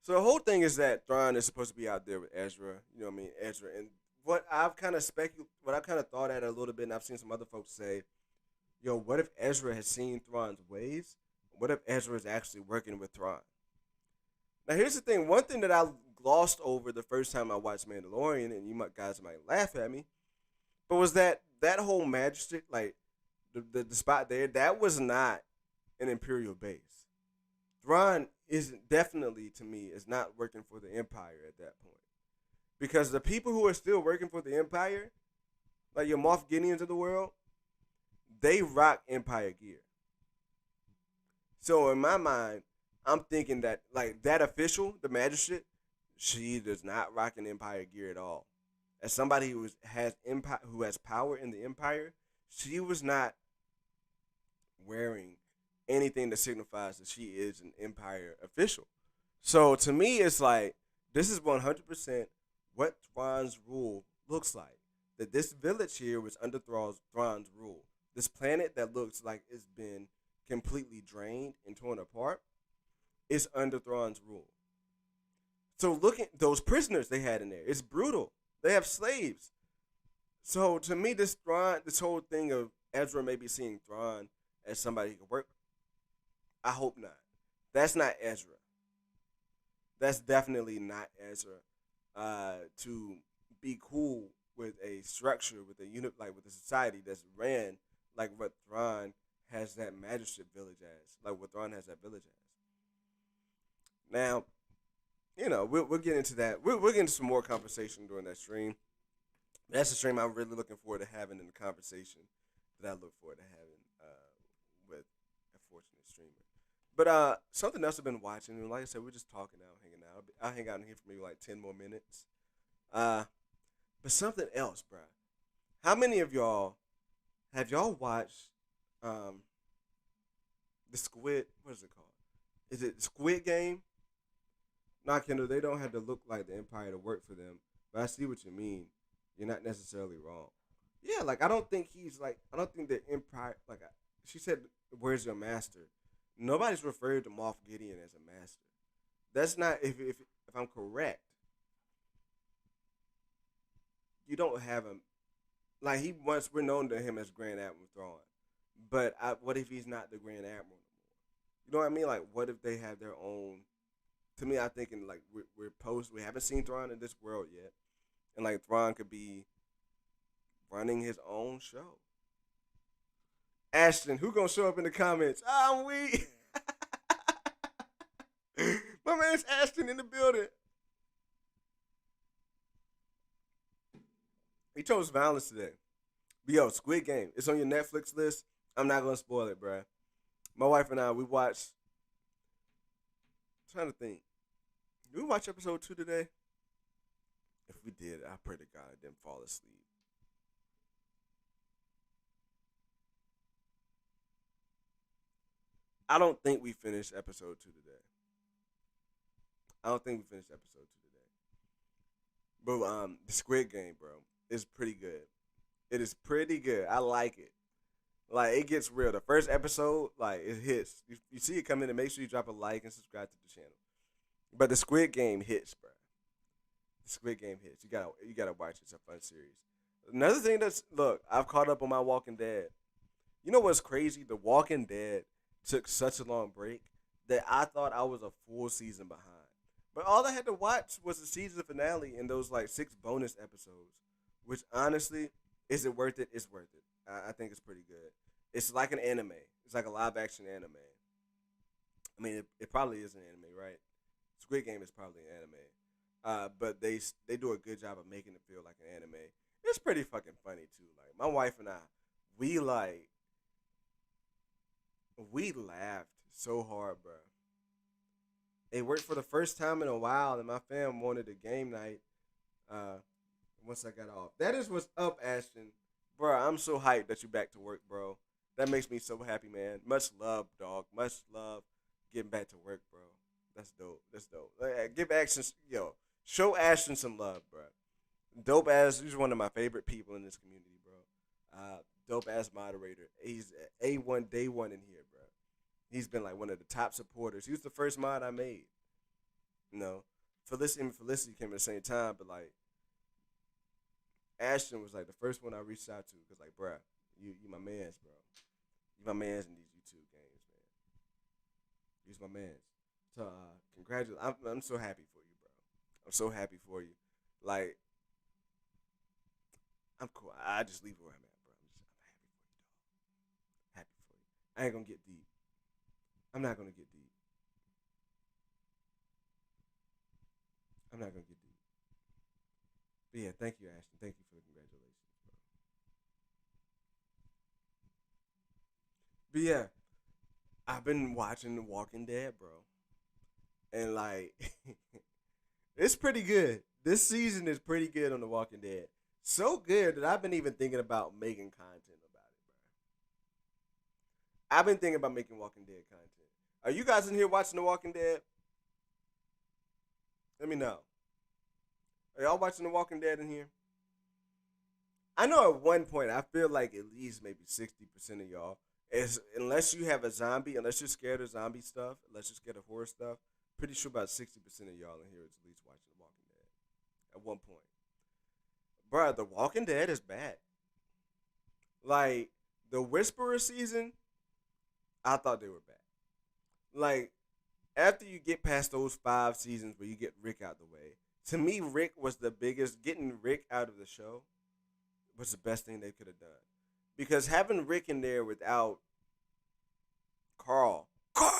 So the whole thing is that Thrawn is supposed to be out there with Ezra, you know what I mean, Ezra. And what I've kind of thought at a little bit, and I've seen some other folks say, yo, what if Ezra has seen Thrawn's ways? What if Ezra is actually working with Thrawn? Now here's the thing. One thing that I glossed over the first time I watched Mandalorian, and you guys might laugh at me, but was that whole magistrate, like the spot there, that was not an Imperial base. Thrawn isn't definitely, to me, is not working for the Empire at that point, because the people who are still working for the Empire, like your Moff Gideons of the world, they rock Empire gear. So in my mind, I'm thinking that like that official, the magistrate, she does not rock an Empire gear at all. As somebody who has power in the Empire, she was not wearing anything that signifies that she is an Empire official. So to me, it's like this is 100% what Thrawn's rule looks like. That this village here was under Thrawn's rule. This planet that looks like it's been completely drained and torn apart is under Thrawn's rule. So look at those prisoners they had in there. It's brutal. They have slaves. So to me, this whole thing of Ezra maybe seeing Thrawn as somebody who can work, I hope not. That's not Ezra. That's definitely not Ezra. To be cool with a structure, with a unit, like with a society that's ran like what Thrawn has that magistrate village as, like what Thrawn has that village as. Now, we'll get into that. We'll get into some more conversation during that stream. That's a stream I'm really looking forward to having in the conversation that I look forward to having with a fortunate streamer. But something else I've been watching, and like I said, we're just talking out, hanging out. I'll hang out in here for maybe like 10 more minutes. But something else, bro. How many of y'all have watched the Squid? What is it called? Is it Squid Game? Nah, Kendall, they don't have to look like the Empire to work for them. But I see what you mean. You're not necessarily wrong. Yeah, like I don't think the Empire, like she said, where's your master? Nobody's referred to Moff Gideon as a master. That's not, if I'm correct, you don't have him, like we're known to him as Grand Admiral Thrawn. But what if he's not the Grand Admiral no more? You know what I mean? Like, what if they have their own? To me, I'm thinking like we haven't seen Thrawn in this world yet, and like Thrawn could be running his own show. Ashton, who gonna show up in the comments? I'm weak. My man's Ashton in the building. He chose violence today. But yo, Squid Game. It's on your Netflix list. I'm not gonna spoil it, bruh. My wife and I, we watched. I'm trying to think. Did we watch episode 2 today? If we did, I pray to God I didn't fall asleep. I don't think we finished episode 2 today. But the Squid Game, bro, is pretty good. It is pretty good. I like it. Like, it gets real. The first episode, like, it hits. You see it come in, and make sure you drop a like and subscribe to the channel. But the Squid Game hits, bro. The Squid Game hits. You gotta watch it. It's a fun series. Another thing I've caught up on my Walking Dead. You know what's crazy? The Walking Dead took such a long break that I thought I was a full season behind. But all I had to watch was the season finale and those like 6 bonus episodes, which honestly, is it worth it? It's worth it. I think it's pretty good. It's like an anime. It's like a live action anime. I mean, it probably is an anime, right? Squid Game is probably an anime. But they do a good job of making it feel like an anime. It's pretty fucking funny too. Like my wife and I, we laughed so hard, bro. It worked for the first time in a while, and my fam wanted a game night. Once I got off, that is what's up, Ashton. Bro, I'm so hyped that you back to work, bro. That makes me so happy, man. Much love, dog. Much love getting back to work, bro. That's dope. Give Ashton, show Ashton some love, bro. Dope ass. He's one of my favorite people in this community, bro. Dope ass moderator. He's A1 day one in here, bro. He's been like one of the top supporters. He was the first mod I made. Felicity came at the same time, but like Ashton was like the first one I reached out to because like, bruh, you my mans, bro. You my mans in these YouTube games, man. You's my mans. So congratulations. I'm so happy for you, bro. I'm so happy for you. Like, I'm cool. I just leave where I'm at, bro. I'm happy for you, dog. Happy for you. I ain't gonna get deep. I'm not gonna get deep. But yeah, thank you, Ashton. Thank you for the congratulations, bro. But yeah, I've been watching The Walking Dead, bro. And like, it's pretty good. This season is pretty good on The Walking Dead. So good that I've been even thinking about making content about I've been thinking about making Walking Dead content. Are you guys in here watching The Walking Dead? Let me know. Are y'all watching The Walking Dead in here? I know at one point I feel like at least maybe 60% of y'all is unless you have a zombie, unless you're scared of zombie stuff, unless you're scared of horror stuff, pretty sure about 60% of y'all in here is at least watching The Walking Dead at one point. Bruh, The Walking Dead is bad. Like the Whisperer season, I thought they were bad. Like after you get past those 5 seasons where you get Rick out the way, to me Rick was the biggest. Getting Rick out of the show was the best thing they could have done. Because having Rick in there without Carl, Carl,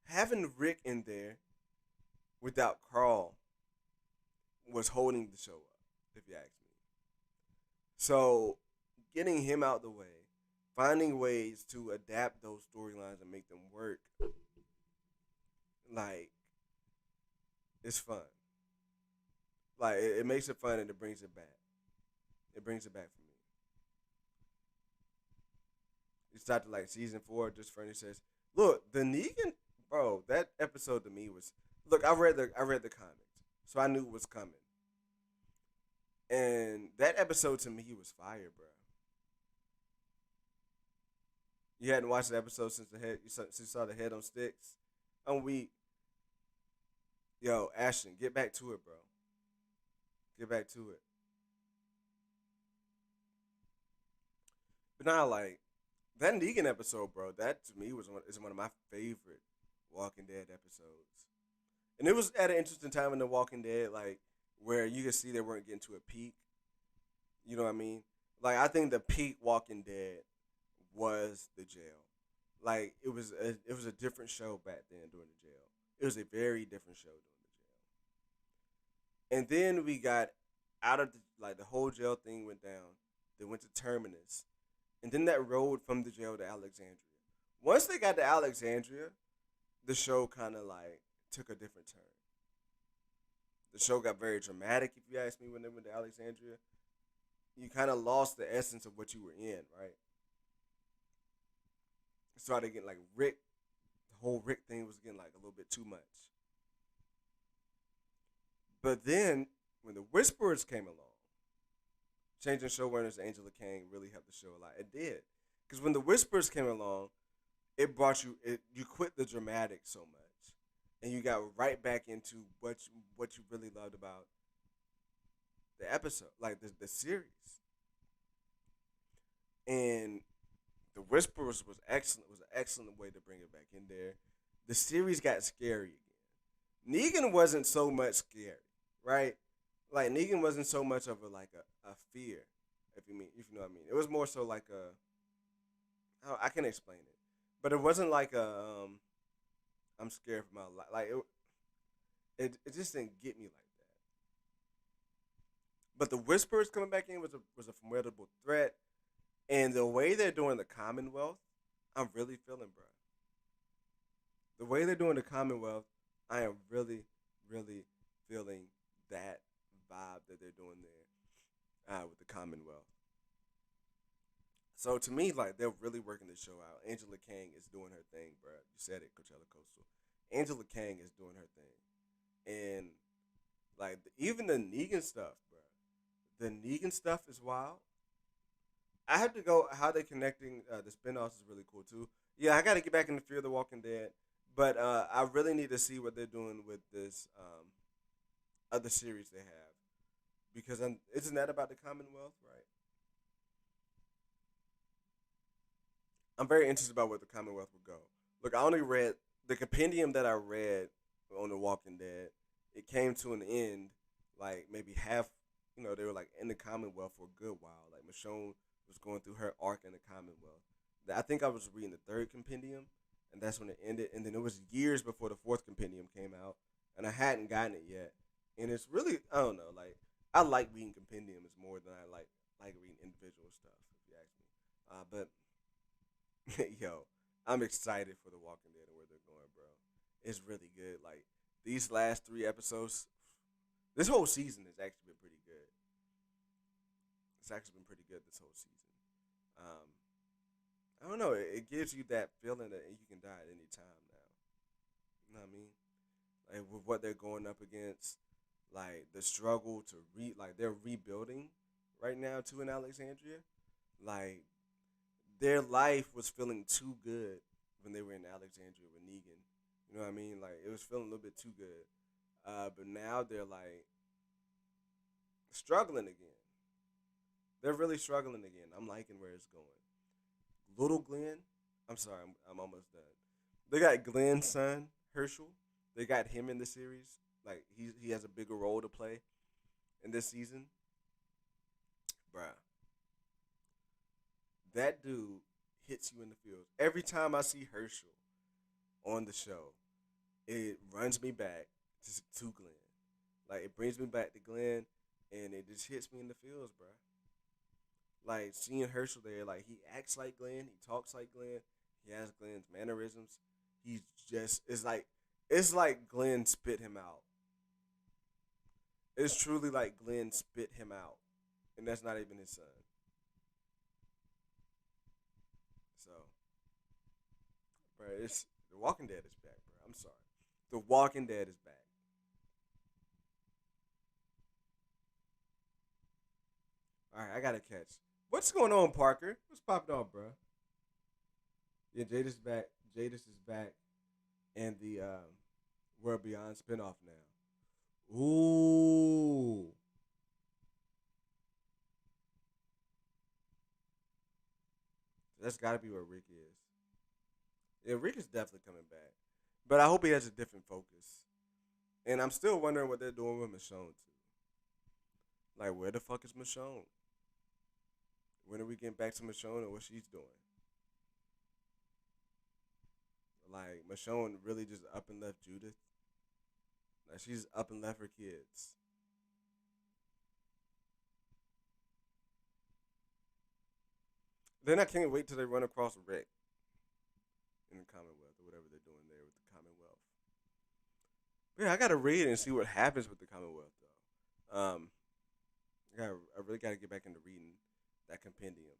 having Rick in there without Carl was holding the show up, if you ask me. So getting him out the way, finding ways to adapt those storylines and make them work, like, it's fun. Like it makes it fun and it brings it back. It brings it back for me. You start to like season 4. Just Fernie says, "Look, the Negan, bro. That episode to me was look. I read the comics, so I knew it was coming. And that episode to me was fire, bro. You hadn't watched the episode since you saw the head on sticks. I'm weak. Yo, Ashton, get back to it, bro. Get back to it. But now, like, that Negan episode, bro, that to me is one of my favorite Walking Dead episodes. And it was at an interesting time in The Walking Dead, like, where you could see they weren't getting to a peak. You know what I mean? Like, I think the peak Walking Dead was the jail. Like, it was a different show back then during the jail. It was a very different show during the jail. And then we got out of the whole jail thing went down. They went to Terminus. And then that road from the jail to Alexandria. Once they got to Alexandria, the show kind of like took a different turn. The show got very dramatic, if you ask me, when they went to Alexandria. You kind of lost the essence of what you were in, right? It started getting like Rick. The whole Rick thing was getting like a little bit too much. But then, when the Whisperers came along, changing showrunners to Angela Kang really helped the show a lot. It did. Because when the Whisperers came along, it brought you, you quit the dramatic so much. And you got right back into what you really loved about the episode, like the series. And the Whisperers was excellent. Was an excellent way to bring it back in there. The series got scary again. Negan wasn't so much scary, right? Like Negan wasn't so much of a fear, if you know what I mean. It was more so like I can't explain it, but it wasn't like I'm scared for my life. Like it just didn't get me like that. But the Whisperers coming back in was a formidable threat, and the way they're doing the Commonwealth, I'm really feeling, bro. The way they're doing the Commonwealth, I am really, really feeling that vibe that they're doing there with the Commonwealth. So to me, like, they're really working the show out. Angela Kang is doing her thing, bro. You said it, Coachella Coastal. Angela Kang is doing her thing. And, like, even the Negan stuff, bro. The Negan stuff is wild. I have to go, how they're connecting the spinoffs is really cool, too. Yeah, I got to get back in the Fear of the Walking Dead. But I really need to see what they're doing with this other series they have. Because isn't that about the Commonwealth, right? I'm very interested about where the Commonwealth would go. Look, I only read the compendium that I read on The Walking Dead. It came to an end, like maybe half. They were like in the Commonwealth for a good while. Like Michonne was going through her arc in the Commonwealth. I think I was reading the 3rd compendium, and that's when it ended. And then it was years before the 4th compendium came out, and I hadn't gotten it yet. And it's really, I don't know, like I like reading compendiums more than I like reading individual stuff, if you ask me. But yo, I'm excited for The Walking Dead and where they're going, bro. It's really good. Like these last 3 episodes, this whole season has actually been pretty good. It's actually been pretty good this whole season. Um, I don't know. It gives you that feeling that you can die at any time now. You know what I mean? Like with what they're going up against, like the struggle to like they're rebuilding right now too in Alexandria. Like their life was feeling too good when they were in Alexandria with Negan. You know what I mean? Like it was feeling a little bit too good. But now they're like struggling again. They're really struggling again. I'm liking where it's going. Little Glenn, I'm sorry, I'm almost done. They got Glenn's son, Herschel. They got him in the series. Like he has a bigger role to play in this season. Bruh. That dude hits you in the feels. Every time I see Herschel on the show, it runs me back to Glenn. Like it brings me back to Glenn, and it just hits me in the feels, bruh. Like seeing Herschel there, like he acts like Glenn, he talks like Glenn, he has Glenn's mannerisms. He's just it's like Glenn spit him out. It's truly like Glenn spit him out, and that's not even his son. So, bro, it's The Walking Dead is back, bro. I'm sorry, The Walking Dead is back. All right, I gotta catch. What's going on, Parker? What's popping off, bro? Yeah, Jadis back. Jadis is back, and the World Beyond spinoff now. Ooh, that's got to be where Rick is. Yeah, Rick is definitely coming back, but I hope he has a different focus. And I'm still wondering what they're doing with Michonne too. Like, where the fuck is Michonne? When are we getting back to Michonne and what she's doing? Like, Michonne really just up and left Judith. Like, she's up and left her kids. Then I can't wait till they run across Rick in the Commonwealth or whatever they're doing there with the Commonwealth. But yeah, I gotta read and see what happens with the Commonwealth though. I really gotta get back into reading that compendium.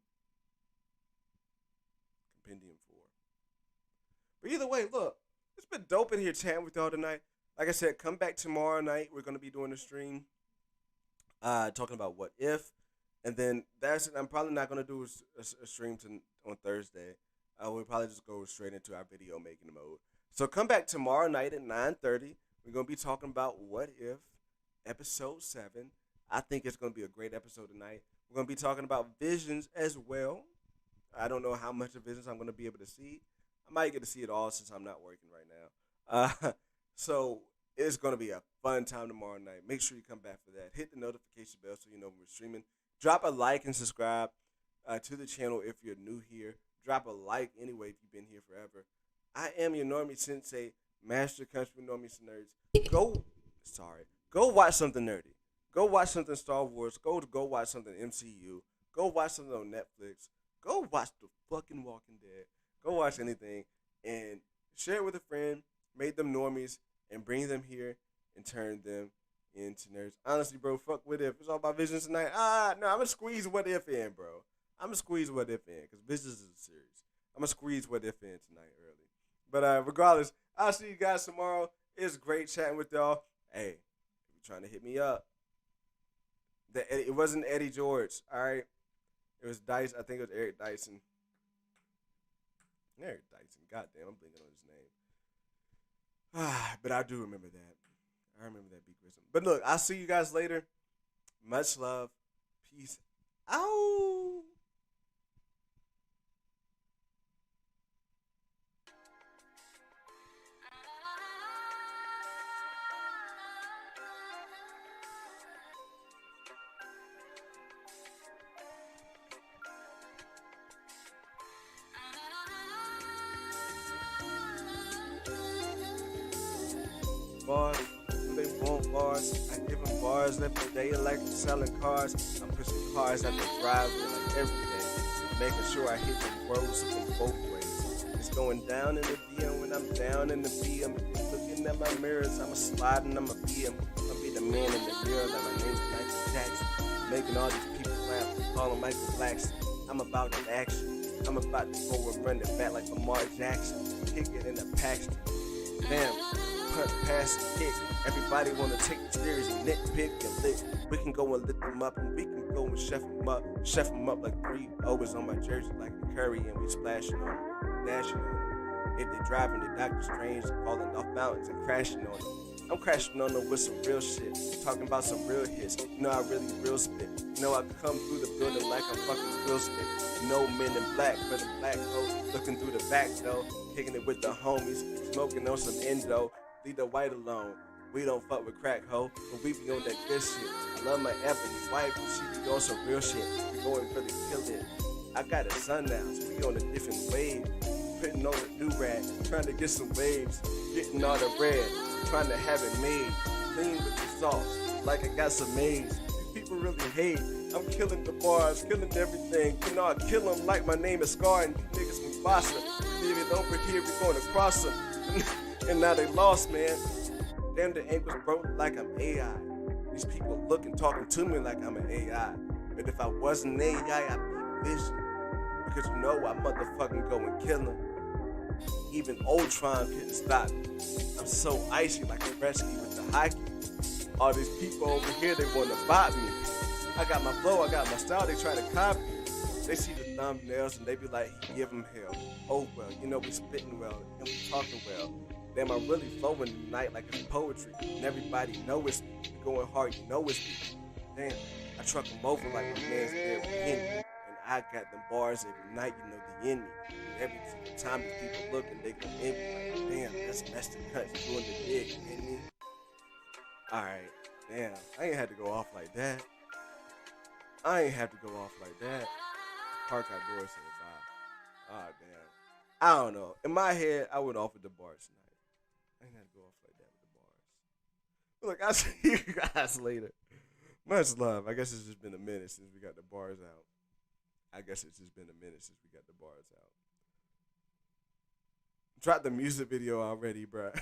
Compendium 4. But either way, look, it's been dope in here chatting with y'all tonight. Like I said, come back tomorrow night. We're gonna be doing a stream, talking about what if, and then that's it. I'm probably not gonna do a stream on Thursday. We'll probably just go straight into our video making mode. So come back tomorrow night at 9:30. We're gonna be talking about what if, episode 7. I think it's gonna be a great episode tonight. We're going to be talking about Visions as well. I don't know how much of Visions I'm going to be able to see. I might get to see it all since I'm not working right now. So it's going to be a fun time tomorrow night. Make sure you come back for that. Hit the notification bell so you know when we're streaming. Drop a like and subscribe to the channel if you're new here. Drop a like anyway if you've been here forever. I am your Normie Sensei, Master Country Normies and Nerds. Go watch something nerdy. Go watch something Star Wars. Go watch something MCU. Go watch something on Netflix. Go watch the fucking Walking Dead. Go watch anything and share it with a friend. Make them normies and bring them here and turn them into nerds. Honestly, bro, fuck What If. It's all about Visions tonight. No, I'm gonna squeeze What If in, bro. I'm gonna squeeze What If in because Visions is a series. I'm gonna squeeze What If in tonight early. But regardless, I'll see you guys tomorrow. It's great chatting with y'all. Hey, if you're trying to hit me up. It wasn't Eddie George, all right? It was Dice. I think it was Eric Dyson. Eric Dyson. Goddamn, I'm blinking on his name. But I do remember that. I remember that big Grissom. But look, I'll see you guys later. Much love. Peace out. Bars, they want bars. I give them bars every day like selling cars. I'm pushing cars at the driveway like every day, making sure I hit the roads from both ways. It's going down in the DM when I'm down in the BM. Looking at my mirrors, I'm a sliding, I'm a BM. I'll be the man in the mirror like my name's Michael Jackson. Making all these people rap, call him Michael Blackson. I'm about an action. I'm about to go and run it back like Lamar Jackson. Kick it in the package. Bam, punt, pass, and kick. Everybody wanna take the series and nitpick and lick. We can go and lift them up and we can go and chef them up. Chef them up like 3 overs on my jersey like a curry and we splashing on them, dashing on them. If they driving the Doctor Strange, falling off mountains and crashing on them. I'm crashing on them with some real shit, talking about some real hits. You know I really real spit. You know I come through the building like I'm fucking real spit. You know men in black, but in black coat, looking through the back though, kicking it with the homies, smoking on some endo. Leave the white alone. We don't fuck with crack hoe, but we be on that good shit. I love my Ebony wife, but she be on some real shit. We going for the kill it. I got a son now, so we on a different wave. Putting on the new rag, trying to get some waves, getting all the bread, trying to have it made, clean with the sauce, like I got some maize. These people really hate. I'm killing the bars, killing everything. You know I kill them like my name is Scar and you niggas from Boston. Leave it over here, we going across them. And now they lost, man. Damn, the ankles broke like I'm AI. These people looking, talking to me like I'm an AI. But if I wasn't AI, I'd be vision. Because you know I motherfucking go and kill him. Even Ultron couldn't stop me. I'm so icy like a rescue with the hockey. All these people over here, they want to bot me. I got my flow, I got my style, they try to copy. They see the thumbnails and they be like, give them hell. Oh well, you know we spitting well and we talking well. Damn, I'm really flowing tonight like it's poetry. And everybody know it's me. We going hard, you know it's me. Damn, I truck them over like my man's there with Henry. I got them bars every night, you know, they in me. And every single time these people look and they go in me like, damn, that's the cuts doing the dig, you hit me? Alright, damn, I ain't had to go off like that. Park outdoors said bye. Ah, damn. I don't know. In my head, I would offer the bars tonight. I ain't had to go off like that with the bars. Look, I'll see you guys later. Much love. I guess it's just been a minute since we got the bars out. Dropped the music video already, bruh.